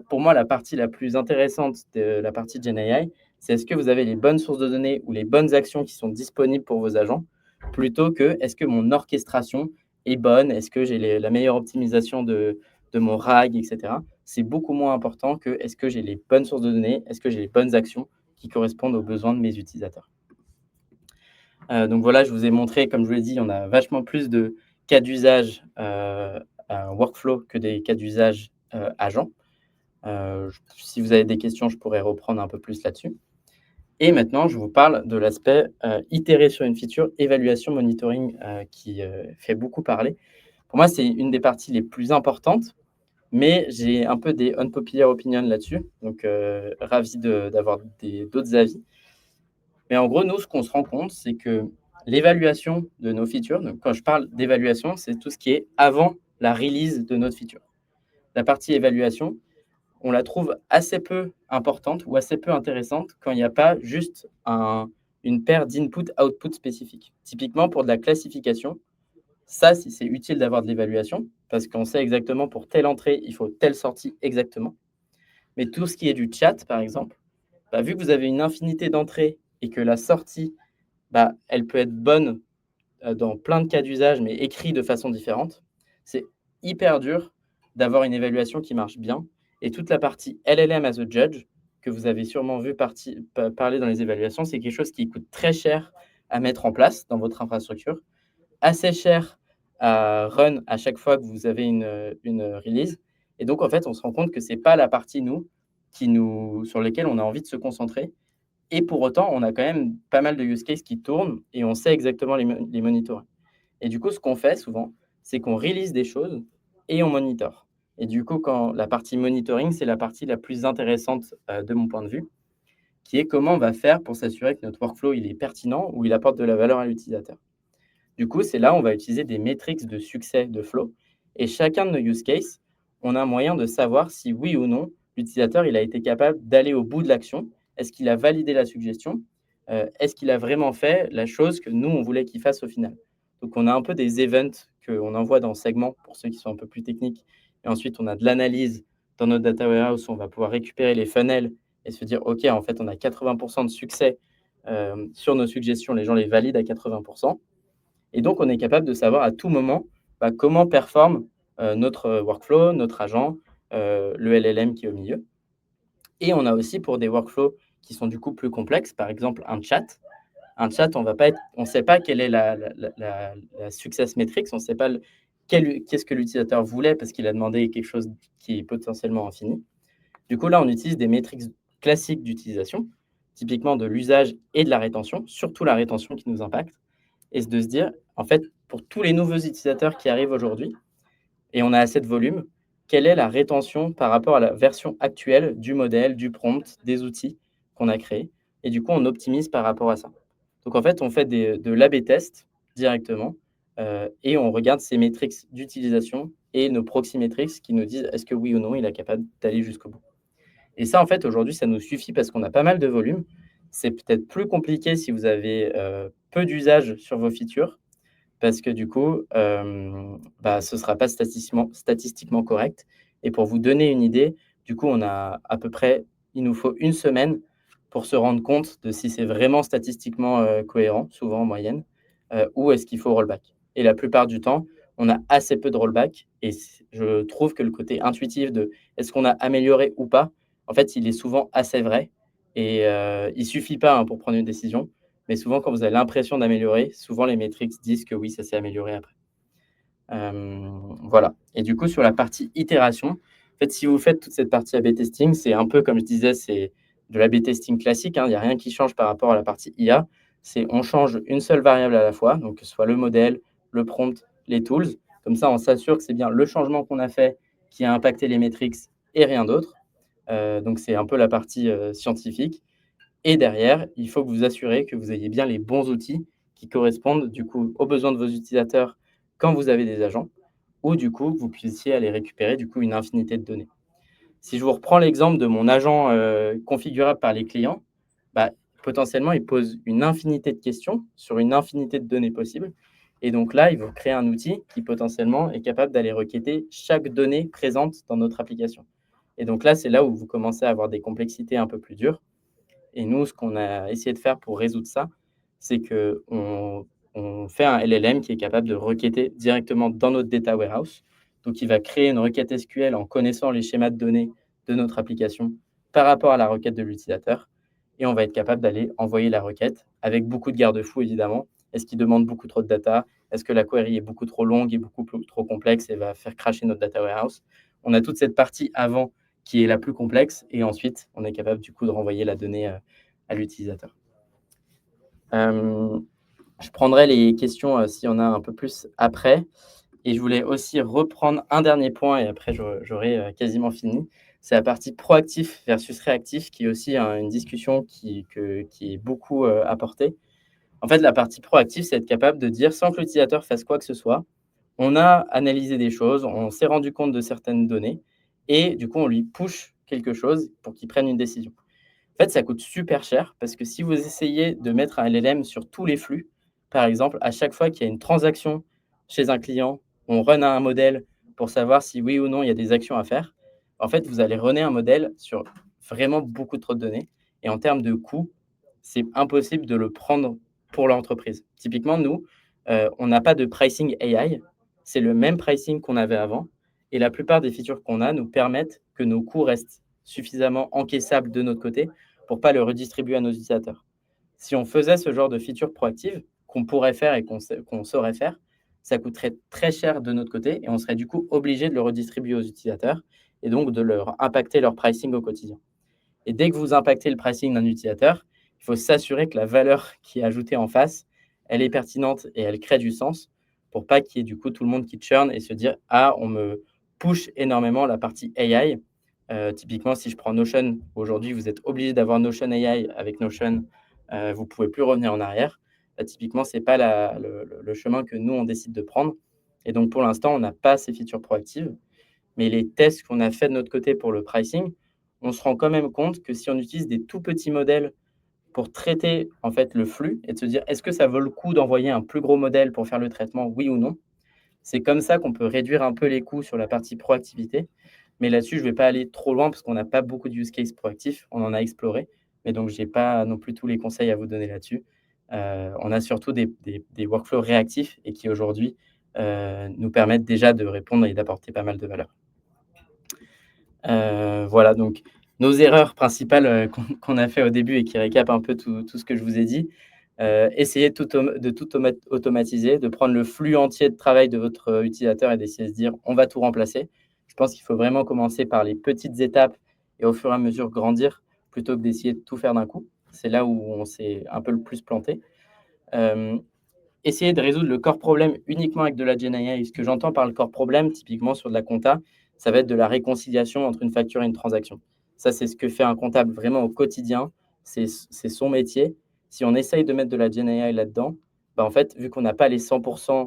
pour moi, la partie la plus intéressante de la partie GenAI, c'est est-ce que vous avez les bonnes sources de données ou les bonnes actions qui sont disponibles pour vos agents, plutôt que est-ce que mon orchestration est bonne, est-ce que j'ai la meilleure optimisation de mon RAG, etc. C'est beaucoup moins important que est-ce que j'ai les bonnes sources de données, est-ce que j'ai les bonnes actions qui correspondent aux besoins de mes utilisateurs. Donc voilà, je vous ai montré, comme je vous l'ai dit, on a vachement plus de cas d'usage workflow que des cas d'usage agents. Si vous avez des questions, je pourrais reprendre un peu plus là-dessus. Et maintenant, je vous parle de l'aspect itérer sur une feature, évaluation, monitoring, qui fait beaucoup parler. Pour moi, c'est une des parties les plus importantes, mais j'ai un peu des unpopular opinions là-dessus, donc ravi d'avoir d'autres avis. Mais en gros, nous, ce qu'on se rend compte, c'est que l'évaluation de nos features, donc quand je parle d'évaluation, c'est tout ce qui est avant la release de notre feature. La partie évaluation, on la trouve assez peu importante ou assez peu intéressante quand il n'y a pas juste une paire d'input-output spécifiques. Typiquement, pour de la classification, ça, si c'est utile d'avoir de l'évaluation, parce qu'on sait exactement pour telle entrée, il faut telle sortie exactement. Mais tout ce qui est du chat, par exemple, bah, vu que vous avez une infinité d'entrées et que la sortie, bah, elle peut être bonne dans plein de cas d'usage, mais écrit de façon différente, c'est hyper dur d'avoir une évaluation qui marche bien. Et toute la partie LLM as a judge, que vous avez sûrement vu parler dans les évaluations, c'est quelque chose qui coûte très cher à mettre en place dans votre infrastructure, assez cher à run à chaque fois que vous avez une release. Et donc, en fait, on se rend compte que ce n'est pas la partie, sur laquelle on a envie de se concentrer. Et pour autant, on a quand même pas mal de use cases qui tournent et on sait exactement les monitorer. Et du coup, ce qu'on fait souvent, c'est qu'on release des choses et on monitore. Et du coup, quand la partie monitoring, c'est la partie la plus intéressante de mon point de vue, qui est comment on va faire pour s'assurer que notre workflow il est pertinent ou il apporte de la valeur à l'utilisateur. Du coup, c'est là où on va utiliser des métriques de succès de flow. Et chacun de nos use cases, on a un moyen de savoir si oui ou non, l'utilisateur il a été capable d'aller au bout de l'action. Est-ce qu'il a validé la suggestion? Est-ce qu'il a vraiment fait la chose que nous, on voulait qu'il fasse au final? Donc, on a un peu des events qu'on envoie dans segments pour ceux qui sont un peu plus techniques. Et ensuite, on a de l'analyse dans notre data warehouse où on va pouvoir récupérer les funnels et se dire, OK, en fait, on a 80% de succès sur nos suggestions. Les gens les valident à 80%. Et donc, on est capable de savoir à tout moment comment performe notre workflow, notre agent, le LLM qui est au milieu. Et on a aussi pour des workflows qui sont du coup plus complexes, par exemple un chat. Un chat, on ne sait pas quelle est la success metrics, on ne sait pas qu'est-ce que l'utilisateur voulait parce qu'il a demandé quelque chose qui est potentiellement infini. Du coup, là, on utilise des métriques classiques d'utilisation, typiquement de l'usage et de la rétention, surtout la rétention qui nous impacte, et de se dire, en fait, pour tous les nouveaux utilisateurs qui arrivent aujourd'hui, et on a assez de volume, quelle est la rétention par rapport à la version actuelle du modèle, du prompt, des outils qu'on a créés? Et du coup, on optimise par rapport à ça. Donc en fait, on fait de l'A/B test directement, et on regarde ces métriques d'utilisation et nos proxy metrics qui nous disent est-ce que oui ou non il est capable d'aller jusqu'au bout. Et ça, en fait, aujourd'hui, ça nous suffit parce qu'on a pas mal de volume. C'est peut-être plus compliqué si vous avez peu d'usage sur vos features parce que du coup, ce ne sera pas statistiquement correct. Et pour vous donner une idée, du coup, on a à peu près, il nous faut une semaine pour se rendre compte de si c'est vraiment statistiquement cohérent, souvent en moyenne, ou est-ce qu'il faut rollback. Et la plupart du temps, on a assez peu de rollback. Et je trouve que le côté intuitif de est-ce qu'on a amélioré ou pas, en fait, il est souvent assez vrai. Et il ne suffit pas pour prendre une décision. Mais souvent, quand vous avez l'impression d'améliorer, souvent les métriques disent que oui, ça s'est amélioré après. Voilà. Et du coup, sur la partie itération, en fait, si vous faites toute cette partie A/B testing, c'est un peu comme je disais, c'est de l'A/B testing classique, hein. Il n'y a rien qui change par rapport à la partie IA. C'est on change une seule variable à la fois, donc que ce soit le modèle, le prompt, les tools. Comme ça, on s'assure que c'est bien le changement qu'on a fait qui a impacté les métriques et rien d'autre. Donc c'est un peu la partie, scientifique. Et derrière, il faut que vous assurez que vous ayez bien les bons outils qui correspondent du coup aux besoins de vos utilisateurs quand vous avez des agents ou du coup que vous puissiez aller récupérer du coup une infinité de données. Si je vous reprends l'exemple de mon agent, configurable par les clients, bah, potentiellement, il pose une infinité de questions sur une infinité de données possibles et donc là, il va créer un outil qui potentiellement est capable d'aller requêter chaque donnée présente dans notre application et donc là, c'est là où vous commencez à avoir des complexités un peu plus dures et nous, ce qu'on a essayé de faire pour résoudre ça, c'est qu'on fait un LLM qui est capable de requêter directement dans notre data warehouse. Donc, il va créer une requête SQL en connaissant les schémas de données de notre application par rapport à la requête de l'utilisateur. Et on va être capable d'aller envoyer la requête avec beaucoup de garde-fous, évidemment. Est-ce qu'il demande beaucoup trop de data? Est-ce que la query est beaucoup trop longue et trop complexe et va faire crasher notre data warehouse? On a toute cette partie avant qui est la plus complexe et ensuite, on est capable du coup de renvoyer la donnée à l'utilisateur. Je prendrai les questions s'il y en a un peu plus après. Et je voulais aussi reprendre un dernier point et après j'aurai quasiment fini. C'est la partie proactif versus réactif qui est aussi une discussion qui est beaucoup apportée. En fait, la partie proactive, c'est être capable de dire sans que l'utilisateur fasse quoi que ce soit, on a analysé des choses, on s'est rendu compte de certaines données et du coup, on lui push quelque chose pour qu'il prenne une décision. En fait, ça coûte super cher parce que si vous essayez de mettre un LLM sur tous les flux, par exemple, à chaque fois qu'il y a une transaction chez un client, on run un modèle pour savoir si oui ou non il y a des actions à faire. En fait, vous allez runner un modèle sur vraiment beaucoup trop de données et en termes de coût, c'est impossible de le prendre pour l'entreprise. Typiquement, nous, on n'a pas de pricing AI, c'est le même pricing qu'on avait avant et la plupart des features qu'on a nous permettent que nos coûts restent suffisamment encaissables de notre côté pour pas le redistribuer à nos utilisateurs. Si on faisait ce genre de feature proactive qu'on pourrait faire et qu'on saurait faire, ça coûterait très cher de notre côté et on serait du coup obligé de le redistribuer aux utilisateurs et donc de leur impacter leur pricing au quotidien. Et dès que vous impactez le pricing d'un utilisateur, il faut s'assurer que la valeur qui est ajoutée en face, elle est pertinente et elle crée du sens pour pas qu'il y ait du coup tout le monde qui churn et se dire ah on me push énormément la partie AI. Typiquement, si je prends Notion, aujourd'hui vous êtes obligé d'avoir Notion AI avec Notion, vous pouvez plus revenir en arrière. Typiquement, c'est pas le chemin que nous on décide de prendre. Et donc pour l'instant, on n'a pas ces features proactives. Mais les tests qu'on a fait de notre côté pour le pricing, on se rend quand même compte que si on utilise des tout petits modèles pour traiter en fait le flux et de se dire est-ce que ça vaut le coup d'envoyer un plus gros modèle pour faire le traitement, oui ou non? C'est comme ça qu'on peut réduire un peu les coûts sur la partie proactivité. Mais là-dessus, je ne vais pas aller trop loin parce qu'on n'a pas beaucoup de use case proactifs. On en a exploré, mais donc je n'ai pas non plus tous les conseils à vous donner là-dessus. On a surtout des workflows réactifs et qui aujourd'hui nous permettent déjà de répondre et d'apporter pas mal de valeur. Voilà, donc nos erreurs principales, qu'on a fait au début et qui récapent un peu tout ce que je vous ai dit. Essayez de tout automatiser, de prendre le flux entier de travail de votre utilisateur et d'essayer de se dire: «On va tout remplacer». Je pense qu'il faut vraiment commencer par les petites étapes et au fur et à mesure grandir, plutôt que d'essayer de tout faire d'un coup. C'est là où on s'est un peu le plus planté. Hem, Essayez de résoudre le core problème uniquement avec de la Gen AI. Ce que j'entends par le core problème, typiquement sur de la compta, ça va être de la réconciliation entre une facture et une transaction. Ça, c'est ce que fait un comptable vraiment au quotidien. C'est son métier. Si on essaye de mettre de la Gen AI là-dedans, bah, en fait, vu qu'on n'a pas les 100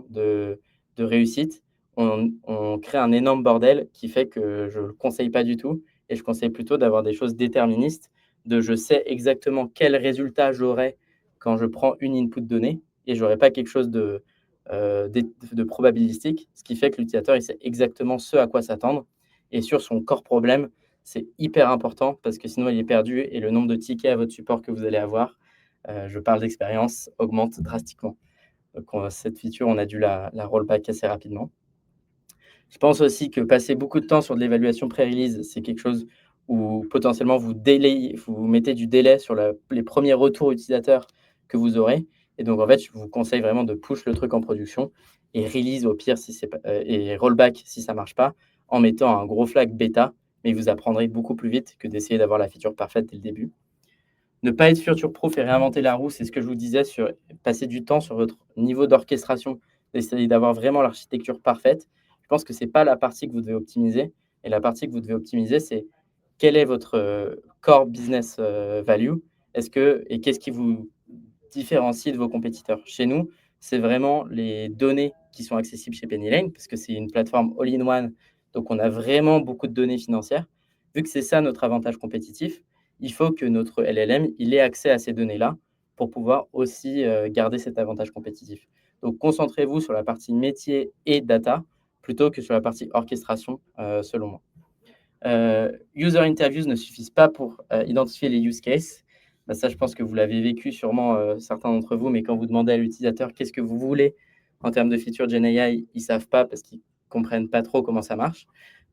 de réussite, on crée un énorme bordel qui fait que je ne le conseille pas du tout et je conseille plutôt d'avoir des choses déterministes, de je sais exactement quel résultat j'aurai quand je prends une input donnée et je n'aurai pas quelque chose de probabilistique, ce qui fait que l'utilisateur, il sait exactement ce à quoi s'attendre et sur son core problème, c'est hyper important parce que sinon il est perdu et le nombre de tickets à votre support que vous allez avoir, je parle d'expérience, augmente drastiquement. Donc cette feature, on a dû la rollback assez rapidement. Je pense aussi que passer beaucoup de temps sur de l'évaluation pré-release, c'est quelque chose où potentiellement vous mettez du délai sur les premiers retours utilisateurs que vous aurez et donc en fait, je vous conseille vraiment de push le truc en production et release au pire si c'est pas, et rollback si ça ne marche pas, en mettant un gros flag bêta, mais vous apprendrez beaucoup plus vite que d'essayer d'avoir la feature parfaite dès le début. Ne pas être future-proof et réinventer la roue, c'est ce que je vous disais sur passer du temps sur votre niveau d'orchestration, d'essayer d'avoir vraiment l'architecture parfaite. Je pense que ce n'est pas la partie que vous devez optimiser et la partie que vous devez optimiser, c'est quel est votre, core business, value? Qu'est-ce qui vous différencie de vos compétiteurs? Chez nous, c'est vraiment les données qui sont accessibles chez Penny Lane parce que c'est une plateforme all-in-one, donc on a vraiment beaucoup de données financières. Vu que c'est ça notre avantage compétitif, il faut que notre LLM, il ait accès à ces données-là pour pouvoir aussi, garder cet avantage compétitif. Donc concentrez-vous sur la partie métier et data plutôt que sur la partie orchestration, selon moi. User interviews ne suffisent pas pour, identifier les use cases. Bah, ça, je pense que vous l'avez vécu sûrement, certains d'entre vous, mais quand vous demandez à l'utilisateur: «Qu'est-ce que vous voulez en termes de feature GenAI?» ils savent pas parce qu'ils comprennent pas trop comment ça marche.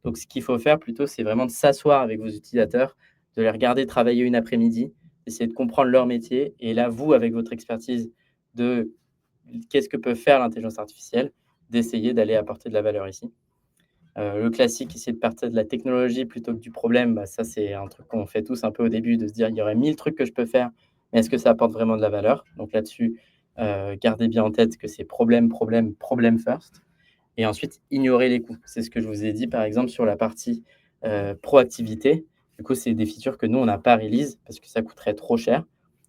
Donc ce qu'il faut faire plutôt, c'est vraiment de s'asseoir avec vos utilisateurs, de les regarder travailler une après-midi, d'essayer de comprendre leur métier et là, vous, avec votre expertise de qu'est-ce que peut faire l'intelligence artificielle, d'essayer d'aller apporter de la valeur ici. Le classique, essayer de partir de la technologie plutôt que du problème, bah, ça, c'est un truc qu'on fait tous un peu au début, de se dire: «Il y aurait 1000 trucs que je peux faire, mais est-ce que ça apporte vraiment de la valeur?» Donc là-dessus, gardez bien en tête que c'est problème, problème, problème first et ensuite ignorer les coûts. C'est ce que je vous ai dit, par exemple, sur la partie, proactivité. Du coup, c'est des features que nous, on n'a pas release parce que ça coûterait trop cher.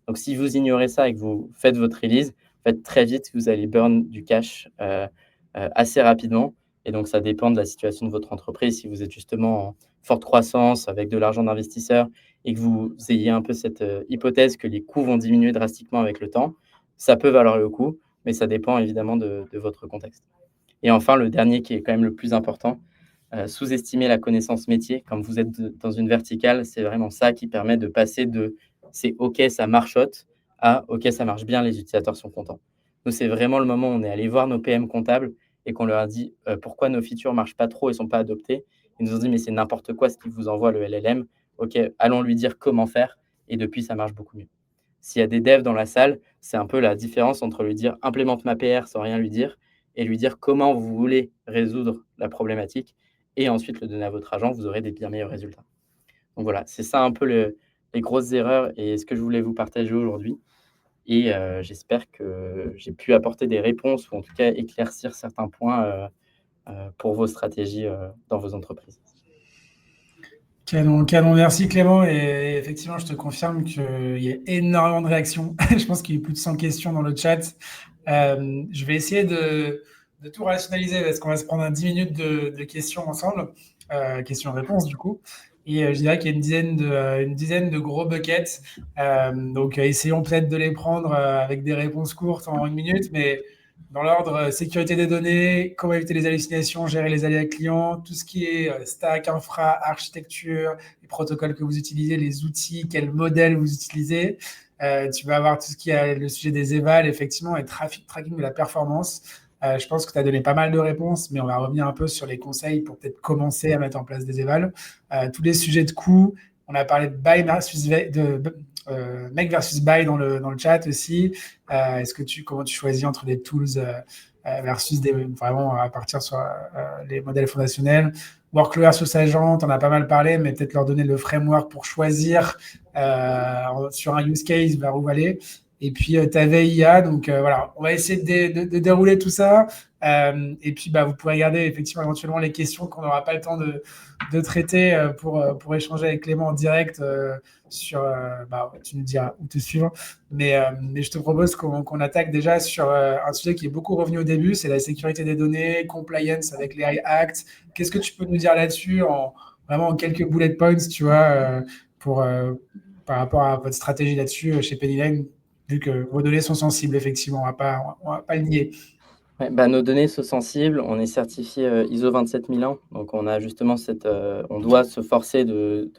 Donc si vous ignorez ça et que vous faites votre release, en fait, très vite, vous allez burn du cash, assez rapidement et donc ça dépend de la situation de votre entreprise. Si vous êtes justement en forte croissance avec de l'argent d'investisseurs et que vous ayez un peu cette, hypothèse que les coûts vont diminuer drastiquement avec le temps, ça peut valoir le coup, mais ça dépend évidemment de votre contexte. Et enfin, le dernier qui est quand même le plus important, sous-estimer la connaissance métier. Quand vous êtes dans une verticale, c'est vraiment ça qui permet de passer de «c'est OK, ça marchote» à «OK, ça marche bien, les utilisateurs sont contents». Nous, c'est vraiment le moment où on est allé voir nos PM comptables et qu'on leur a dit, pourquoi nos features marchent pas trop et sont pas adoptées. Ils nous ont dit: «Mais c'est n'importe quoi ce qu'il vous envoie le LLM. OK, allons lui dire comment faire» et depuis ça marche beaucoup mieux. S'il y a des devs dans la salle, c'est un peu la différence entre lui dire: «Implémente ma PR» sans rien lui dire et lui dire comment vous voulez résoudre la problématique et ensuite le donner à votre agent, vous aurez des bien meilleurs résultats. Donc voilà, c'est ça un peu les grosses erreurs et ce que je voulais vous partager aujourd'hui et j'espère que j'ai pu apporter des réponses ou en tout cas éclaircir certains points, pour vos stratégies, dans vos entreprises. Canon, canon. Merci Clément. Et effectivement, je te confirme qu'il y a énormément de réactions. Je pense qu'il y a eu plus de 100 questions dans le chat. Je vais essayer de tout rationaliser parce qu'on va se prendre 10 minutes de questions ensemble, questions-réponses du coup. Et je dirais qu'il y a une dizaine de gros buckets. Donc, essayons peut-être de les prendre avec des réponses courtes en 1 minute, mais dans l'ordre sécurité des données, comment éviter les hallucinations, gérer les aléas clients, tout ce qui est stack, infra, architecture, les protocoles que vous utilisez, les outils, quel modèle vous utilisez. Tu vas avoir tout ce qui est le sujet des évals, effectivement, et tracking de la performance. Je pense que tu as donné pas mal de réponses, mais on va revenir un peu sur les conseils pour peut-être commencer à mettre en place des évals. Tous les sujets de coûts, on a parlé de buy versus make versus buy dans le chat aussi. Comment tu choisis entre des tools versus vraiment à partir sur les modèles fondationnels. Workflow versus agent, on a pas mal parlé, mais peut-être leur donner le framework pour choisir sur un use case vers où aller. Et puis, tu avais IA, donc voilà, on va essayer de dérouler tout ça. Et puis, bah, vous pourrez regarder effectivement éventuellement les questions qu'on n'aura pas le temps de traiter pour échanger avec Clément en direct sur, tu nous diras où te suivre. Mais je te propose qu'on attaque déjà sur un sujet qui est beaucoup revenu au début, c'est la sécurité des données, compliance avec les AI Act. Qu'est-ce que tu peux nous dire là-dessus vraiment en quelques bullet points, tu vois, pour, par rapport à votre stratégie là-dessus chez Penny Lane, vu que vos données sont sensibles, effectivement, on va pas le nier. Ouais, bah, nos données sont sensibles, on est certifié, ISO 27001, donc on a justement on doit se forcer de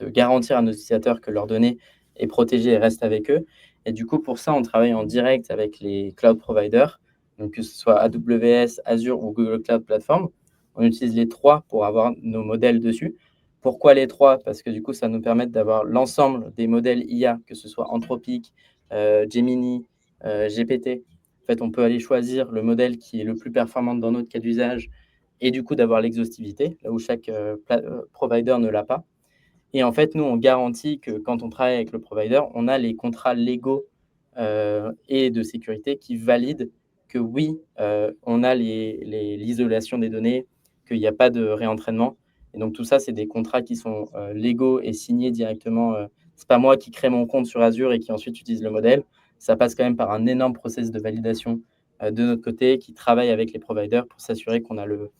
garantir à nos utilisateurs que leurs données est protégées et restent avec eux et du coup, pour ça, on travaille en direct avec les cloud providers, donc que ce soit AWS, Azure ou Google Cloud Platform. On utilise les 3 pour avoir nos modèles dessus. Pourquoi les 3? Parce que du coup, ça nous permet d'avoir l'ensemble des modèles IA, que ce soit Anthropic, Gemini, GPT En fait, on peut aller choisir le modèle qui est le plus performant dans notre cas d'usage et du coup d'avoir l'exhaustivité, là où chaque provider ne l'a pas. Et en fait, nous, on garantit que quand on travaille avec le provider, on a les contrats légaux et de sécurité qui valident que oui, on a l'isolation des données, qu'il n'y a pas de réentraînement. Et donc tout ça, c'est des contrats qui sont légaux et signés directement. C'est pas moi qui crée mon compte sur Azure et qui ensuite utilise le modèle. Ça passe quand même par un énorme process de validation de notre côté, qui travaille avec les providers pour s'assurer qu'on a le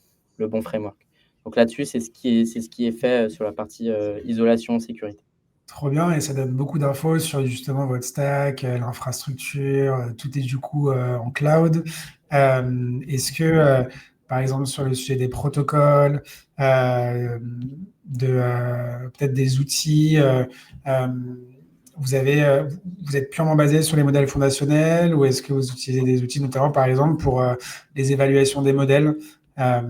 bon framework. Donc là-dessus, c'est ce qui est fait sur la partie isolation, sécurité. Trop bien, et ça donne beaucoup d'infos sur justement votre stack, l'infrastructure, tout est du coup en cloud. Est-ce que, par exemple, sur le sujet des protocoles, peut-être des outils, euh, vous êtes purement basé sur les modèles fondationnels, ou est-ce que vous utilisez des outils, notamment par exemple pour les évaluations des modèles? Euh,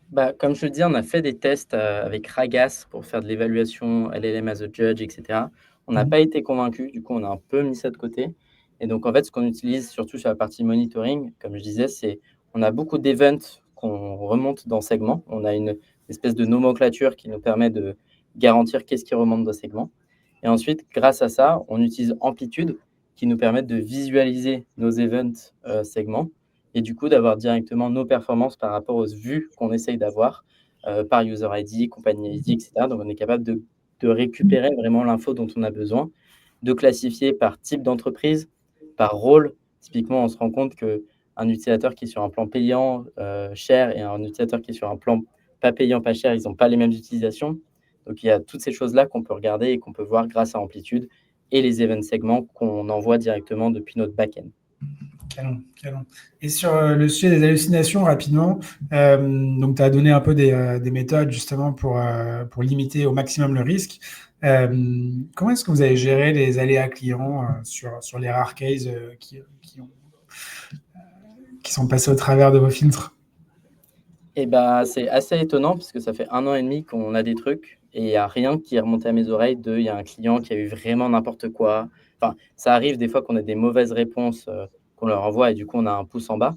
Bah, comme je te le disais, on a fait des tests avec Ragas pour faire de l'évaluation LLM as a judge, etc. On n'a pas été convaincus, du coup, on a un peu mis ça de côté. Et donc, en fait, ce qu'on utilise surtout sur la partie monitoring, comme je disais, c'est on a beaucoup d'events qu'on remonte dans segment. On a une espèce de nomenclature qui nous permet de garantir qu'est-ce qui remonte dans segment. Et ensuite, grâce à ça, on utilise Amplitude qui nous permet de visualiser nos events segments et du coup d'avoir directement nos performances par rapport aux vues qu'on essaye d'avoir par user ID, compagnie ID, etc. Donc on est capable de récupérer vraiment l'info dont on a besoin, de classifier par type d'entreprise, par rôle. Typiquement, on se rend compte qu'un utilisateur qui est sur un plan payant cher et un utilisateur qui est sur un plan pas payant, pas cher, ils n'ont pas les mêmes utilisations. Donc il y a toutes ces choses-là qu'on peut regarder et qu'on peut voir grâce à Amplitude et les event segments qu'on envoie directement depuis notre back-end. Canon, canon. Et sur le sujet des hallucinations, rapidement, donc tu as donné un peu des méthodes justement pour limiter au maximum le risque. Comment est-ce que vous avez géré les aléas clients sur les rares cases qui sont passés au travers de vos filtres? Et bah, c'est assez étonnant parce que ça fait 1 an et demi qu'on a des trucs et il n'y a rien qui est remonté à mes oreilles il y a un client qui a eu vraiment n'importe quoi. Enfin, ça arrive des fois qu'on a des mauvaises réponses, qu'on leur envoie et du coup on a un pouce en bas,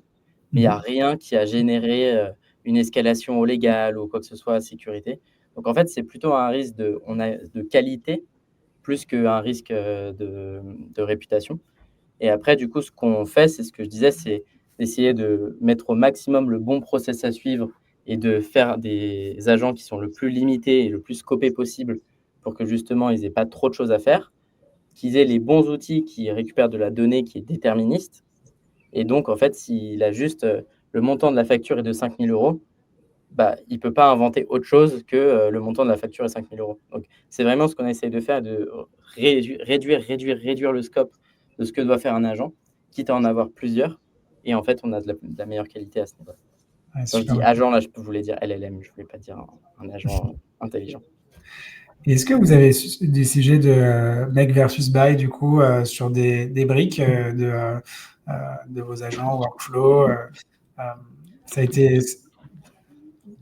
mais il y a rien qui a généré, une escalation au légal ou quoi que ce soit à sécurité. Donc en fait, c'est plutôt un risque de qualité plus qu'un risque, de réputation. Et après, du coup, ce qu'on fait, c'est ce que je disais, c'est d'essayer de mettre au maximum le bon process à suivre et de faire des agents qui sont le plus limités et le plus scopés possible pour que justement, ils aient pas trop de choses à faire, qu'ils aient les bons outils qui récupèrent de la donnée qui est déterministe. Et donc, en fait, s'il a juste le montant de la facture est de 5 000 euros, bah, il ne peut pas inventer autre chose que le montant de la facture est 5 000 euros. Donc, c'est vraiment ce qu'on essaye de faire, de réduire le scope de ce que doit faire un agent, quitte à en avoir plusieurs. Et en fait, on a de la meilleure qualité à ce niveau-là. Ouais, Quand je super. dis agent, là, je voulais dire LLM, je ne voulais pas dire un agent intelligent. Est-ce que vous avez des sujets de make versus buy, du coup, sur des briques de vos agents workflow? Euh, ça a été,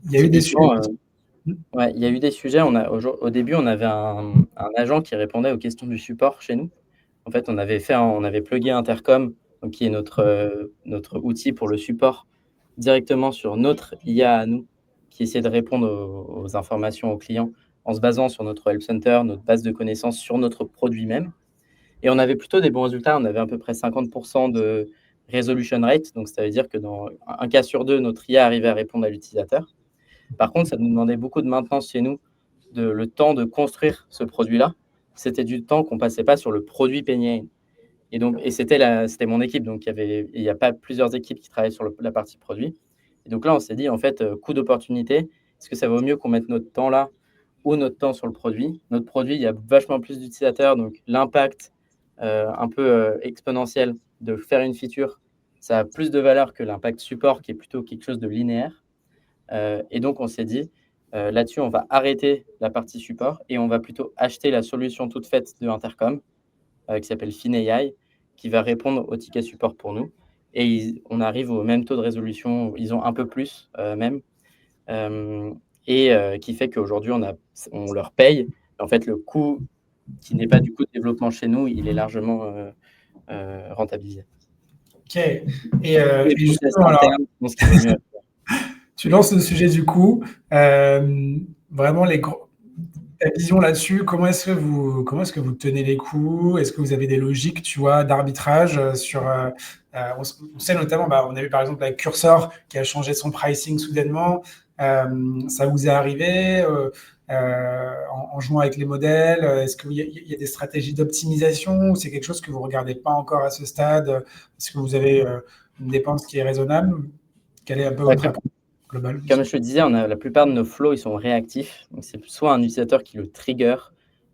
il y a eu des sujets. Typiquement, ouais, il y a eu des sujets. Au début, on avait un agent qui répondait aux questions du support chez nous. En fait, on avait plugué Intercom, donc qui est notre outil pour le support, directement sur notre IA à nous, qui essaie de répondre aux informations aux clients en se basant sur notre help center, notre base de connaissances sur notre produit même. Et on avait plutôt des bons résultats. On avait à peu près 50 de resolution rate, donc ça veut dire que dans un cas sur 2, notre IA arrivait à répondre à l'utilisateur. Par contre, ça nous demandait beaucoup de maintenance chez nous, le temps de construire ce produit-là. C'était du temps qu'on passait pas sur le produit Penny. Et c'était mon équipe, donc il y a pas plusieurs équipes qui travaillent sur la partie produit. Et donc là, on s'est dit, en fait, coût d'opportunité, est-ce que ça vaut mieux qu'on mette notre temps là ou notre temps sur le produit? Notre produit, il y a vachement plus d'utilisateurs, donc l'impact un peu exponentiel de faire une feature, ça a plus de valeur que l'impact support qui est plutôt quelque chose de linéaire. Et donc, on s'est dit, là-dessus, on va arrêter la partie support et on va plutôt acheter la solution toute faite de Intercom qui s'appelle FinAI, qui va répondre aux tickets support pour nous. Et on arrive au même taux de résolution, ils ont un peu plus même, euh, et qui fait qu'aujourd'hui, on leur paye. En fait, le coût qui n'est pas du coût de développement chez nous, il est largement rentabilisé. Ok. Et Les process justement, alors, internes, je pense qu'il vaut mieux. tu lances le sujet du coup. Vraiment, ta vision là-dessus, comment est-ce que vous tenez les coups? Est-ce que vous avez des logiques, tu vois, d'arbitrage sur on sait notamment, on a vu par exemple avec Cursor qui a changé son pricing soudainement. Ça vous est arrivé en jouant avec les modèles? Est-ce qu'il y a des stratégies d'optimisation ou c'est quelque chose que vous regardez pas encore à ce stade? Est-ce que vous avez une dépense qui est raisonnable? Quel est un peu Ouais, votre approche globale? comme je te disais, on a la plupart de nos flows, ils sont réactifs. Donc, c'est soit un utilisateur qui le trigger,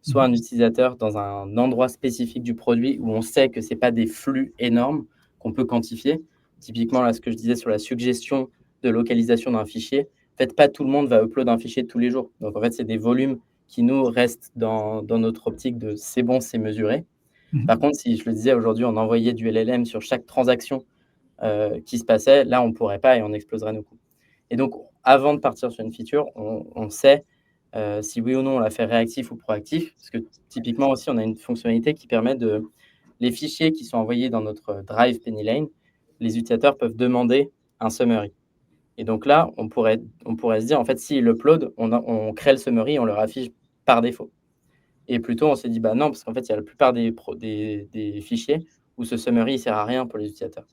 soit un utilisateur dans un endroit spécifique du produit où on sait que c'est pas des flux énormes qu'on peut quantifier. Typiquement, là, ce que je disais sur la suggestion de localisation d'un fichier, en fait, pas tout le monde va upload un fichier tous les jours. Donc, en fait, c'est des volumes qui nous restent dans notre optique de c'est bon, c'est mesuré. Par contre, si je le disais aujourd'hui, on envoyait du LLM sur chaque transaction qui se passait, là, on pourrait pas et on exploserait nos coûts. Et donc, avant de partir sur une feature, on sait si oui ou non on la fait réactif ou proactif. Parce que typiquement aussi, on a une fonctionnalité qui permet les fichiers qui sont envoyés dans notre drive PennyLane, les utilisateurs peuvent demander un summary. Et donc là, on pourrait se dire, en fait, s'ils upload, on crée le summary, on leur affiche par défaut. Et plutôt, on s'est dit, bah non, parce qu'en fait, il y a la plupart des fichiers où ce summary ne sert à rien pour les utilisateurs.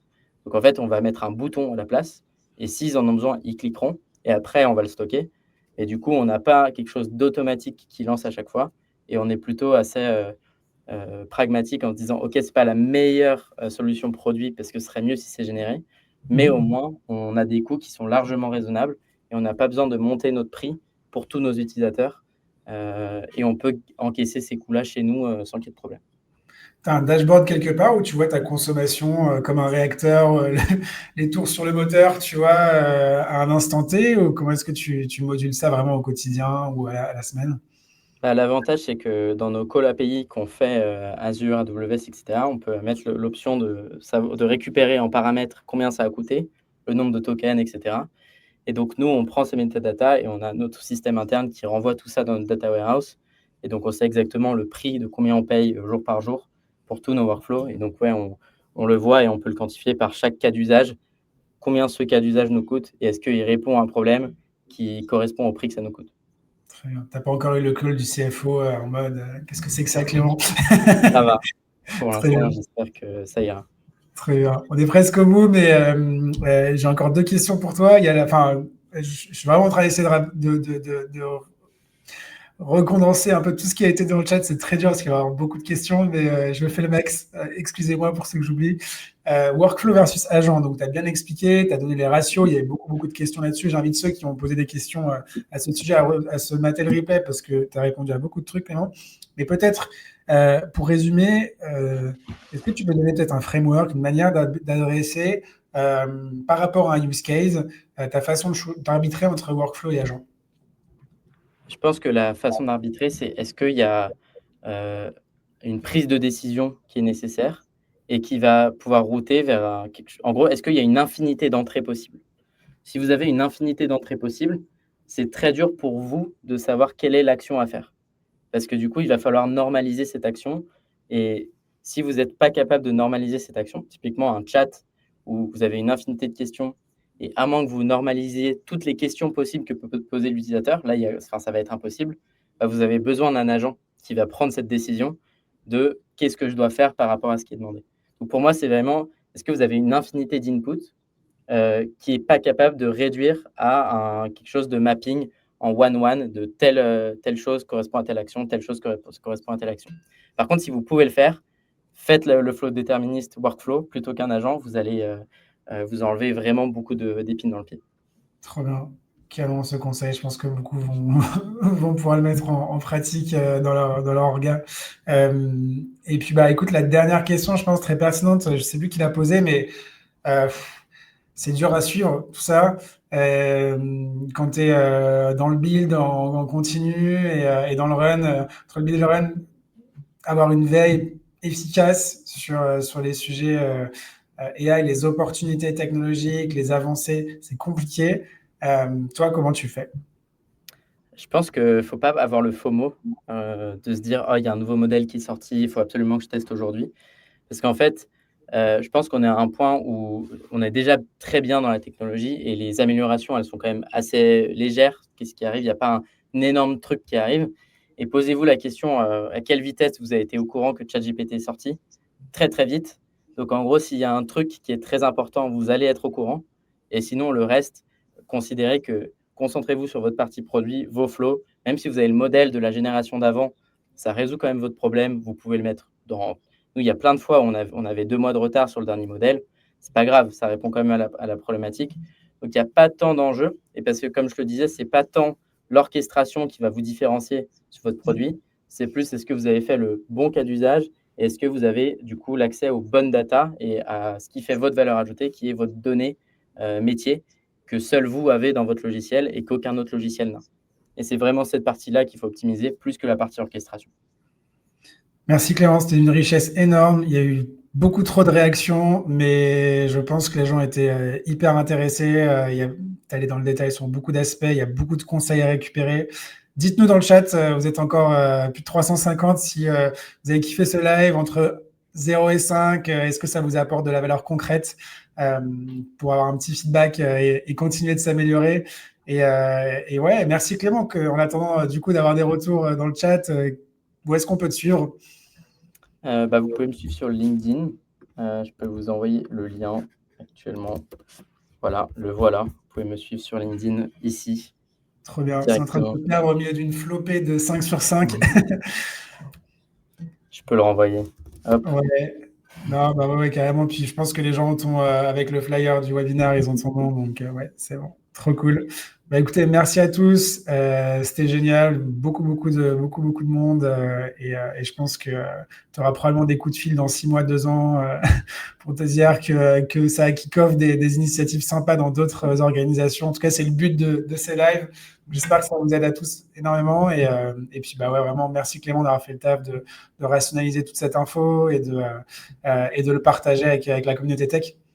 Donc en fait, on va mettre un bouton à la place, et s'ils en ont besoin, ils cliqueront, et après, on va le stocker. Et du coup, on n'a pas quelque chose d'automatique qui lance à chaque fois, et on est plutôt assez pragmatique en se disant, OK, ce n'est pas la meilleure solution produit, parce que ce serait mieux si c'est généré, mais au moins, on a des coûts qui sont largement raisonnables, et on n'a pas besoin de monter notre prix pour tous nos utilisateurs, et on peut encaisser ces coûts-là chez nous sans qu'il y ait de problème. Tu as un dashboard quelque part où tu vois ta consommation comme un réacteur, les tours sur le moteur, tu vois, à un instant T, ou comment est-ce que tu modules ça vraiment au quotidien ou à la semaine? Bah, l'avantage, c'est que dans nos calls API qu'on fait, Azure, AWS et cetera, on peut mettre l'option de récupérer en paramètres combien ça a coûté, le nombre de tokens et cetera. Et donc nous, on prend ces metadata et on a notre système interne qui renvoie tout ça dans notre data warehouse. Et donc on sait exactement le prix de combien on paye jour par jour pour tous nos workflows. Et donc ouais, on le voit et on peut le quantifier par chaque cas d'usage, combien ce cas d'usage nous coûte et est-ce qu'il répond à un problème qui correspond au prix que ça nous coûte. Très bien. T'as pas encore eu le call du CFO en mode qu'est-ce que c'est que ça, Clément? Ça va, pour Très bien. l'instant, j'espère que ça ira. Très bien. On est presque au bout, mais j'ai encore deux questions pour toi. Enfin, je suis vraiment en train d'essayer de recondenser un peu tout ce qui a été dans le chat. C'est très dur parce qu'il va y avoir beaucoup de questions, mais je me fais le max. Excusez-moi pour ceux que j'oublie. Workflow versus agent. Donc, tu as bien expliqué, tu as donné les ratios. Il y avait beaucoup, beaucoup de questions là-dessus. J'invite ceux qui ont posé des questions à ce sujet à se mater le replay parce que tu as répondu à beaucoup de trucs, Clément. Mais peut-être, pour résumer, est-ce que tu peux donner peut-être un framework, une manière d'adresser par rapport à un use case, ta façon d'arbitrer entre workflow et agent? Je pense que la façon d'arbitrer, c'est est-ce qu'il y a une prise de décision qui est nécessaire et qui va pouvoir router vers en gros, est-ce qu'il y a une infinité d'entrées possibles? Si vous avez une infinité d'entrées possibles, c'est très dur pour vous de savoir quelle est l'action à faire. Parce que du coup, il va falloir normaliser cette action et si vous n'êtes pas capable de normaliser cette action, typiquement un chat où vous avez une infinité de questions et à moins que vous normalisiez toutes les questions possibles que peut poser l'utilisateur, là, ça va être impossible. Bah, vous avez besoin d'un agent qui va prendre cette décision de qu'est-ce que je dois faire par rapport à ce qui est demandé. Donc pour moi, c'est vraiment, est-ce que vous avez une infinité d'inputs qui est pas capable de réduire à quelque chose de mapping en one-one de telle chose correspond à telle action, telle chose correspond à telle action. Par contre, si vous pouvez le faire, faites le flow déterministe workflow plutôt qu'un agent, vous allez vous enlever vraiment beaucoup d'épines dans le pied. Trop bien. Quel ce conseil. Je pense que beaucoup vont, vont pouvoir le mettre en pratique dans leur orga. Et puis, écoute, la dernière question, je pense, très pertinente. Je ne sais plus qui l'a posée, mais euh, c'est dur à suivre, tout ça. Quand tu es dans le build en continu et dans le run, entre le build et le run, avoir une veille efficace sur les sujets AI, les opportunités technologiques, les avancées, c'est compliqué. Toi, comment tu fais? Je pense qu'il ne faut pas avoir le FOMO, de se dire: «Oh, il y a un nouveau modèle qui est sorti, il faut absolument que je teste aujourd'hui». Parce qu'en fait, Je pense qu'on est à un point où on est déjà très bien dans la technologie et les améliorations, elles sont quand même assez légères. Qu'est-ce qui arrive? Il y a pas un énorme truc qui arrive et posez-vous la question, à quelle vitesse vous avez été au courant que ChatGPT est sorti? Très, très vite. Donc en gros, s'il y a un truc qui est très important, vous allez être au courant et sinon le reste, considérez que concentrez-vous sur votre partie produit, vos flows. Même si vous avez le modèle de la génération d'avant, ça résout quand même votre problème. Vous pouvez le mettre dans nous, il y a plein de fois où on avait 2 mois de retard sur le dernier modèle. C'est pas grave, ça répond quand même à la problématique. Donc il y a pas tant d'enjeux et parce que comme je le disais, c'est pas tant l'orchestration qui va vous différencier sur votre produit, c'est plus est-ce que vous avez fait le bon cas d'usage et est-ce que vous avez du coup l'accès aux bonnes data et à ce qui fait votre valeur ajoutée, qui est votre donnée, métier que seul vous avez dans votre logiciel et qu'aucun autre logiciel n'a. Et c'est vraiment cette partie-là qu'il faut optimiser plus que la partie orchestration. Merci Clément, c'était une richesse énorme. Il y a eu beaucoup trop de réactions, mais je pense que les gens étaient hyper intéressés. Tu allé dans le détail sur beaucoup d'aspects, il y a beaucoup de conseils à récupérer. Dites-nous dans le chat, vous êtes encore plus de 350, si vous avez kiffé ce live entre 0 et 5, est-ce que ça vous apporte de la valeur concrète euh, pour avoir un petit feedback et continuer de s'améliorer. Et ouais, merci Clément, en attendant du coup d'avoir des retours dans le chat, où est-ce qu'on peut te suivre? Vous pouvez me suivre sur LinkedIn. Je peux vous envoyer le lien actuellement. Voilà, le voilà. Vous pouvez me suivre sur LinkedIn ici, Trop bien. C'est en train de directement. se perdre au milieu d'une flopée de 5 sur 5. Je peux le renvoyer. Hop. Ouais. Non, bah ouais, carrément. Puis je pense que les gens ont, avec le flyer du webinaire, ils ont son nom. Donc, ouais, c'est bon. Trop cool. Bah, écoutez, merci à tous. C'était génial. Beaucoup de monde. Et je pense que tu auras probablement des coups de fil dans 6 mois, 2 ans, pour te dire que ça kick-off des initiatives sympas dans d'autres organisations. En tout cas, c'est le but de ces lives. J'espère que ça vous aide à tous énormément. Et puis, bah ouais, vraiment, merci Clément d'avoir fait le taf de rationaliser toute cette info et de le partager avec la communauté tech.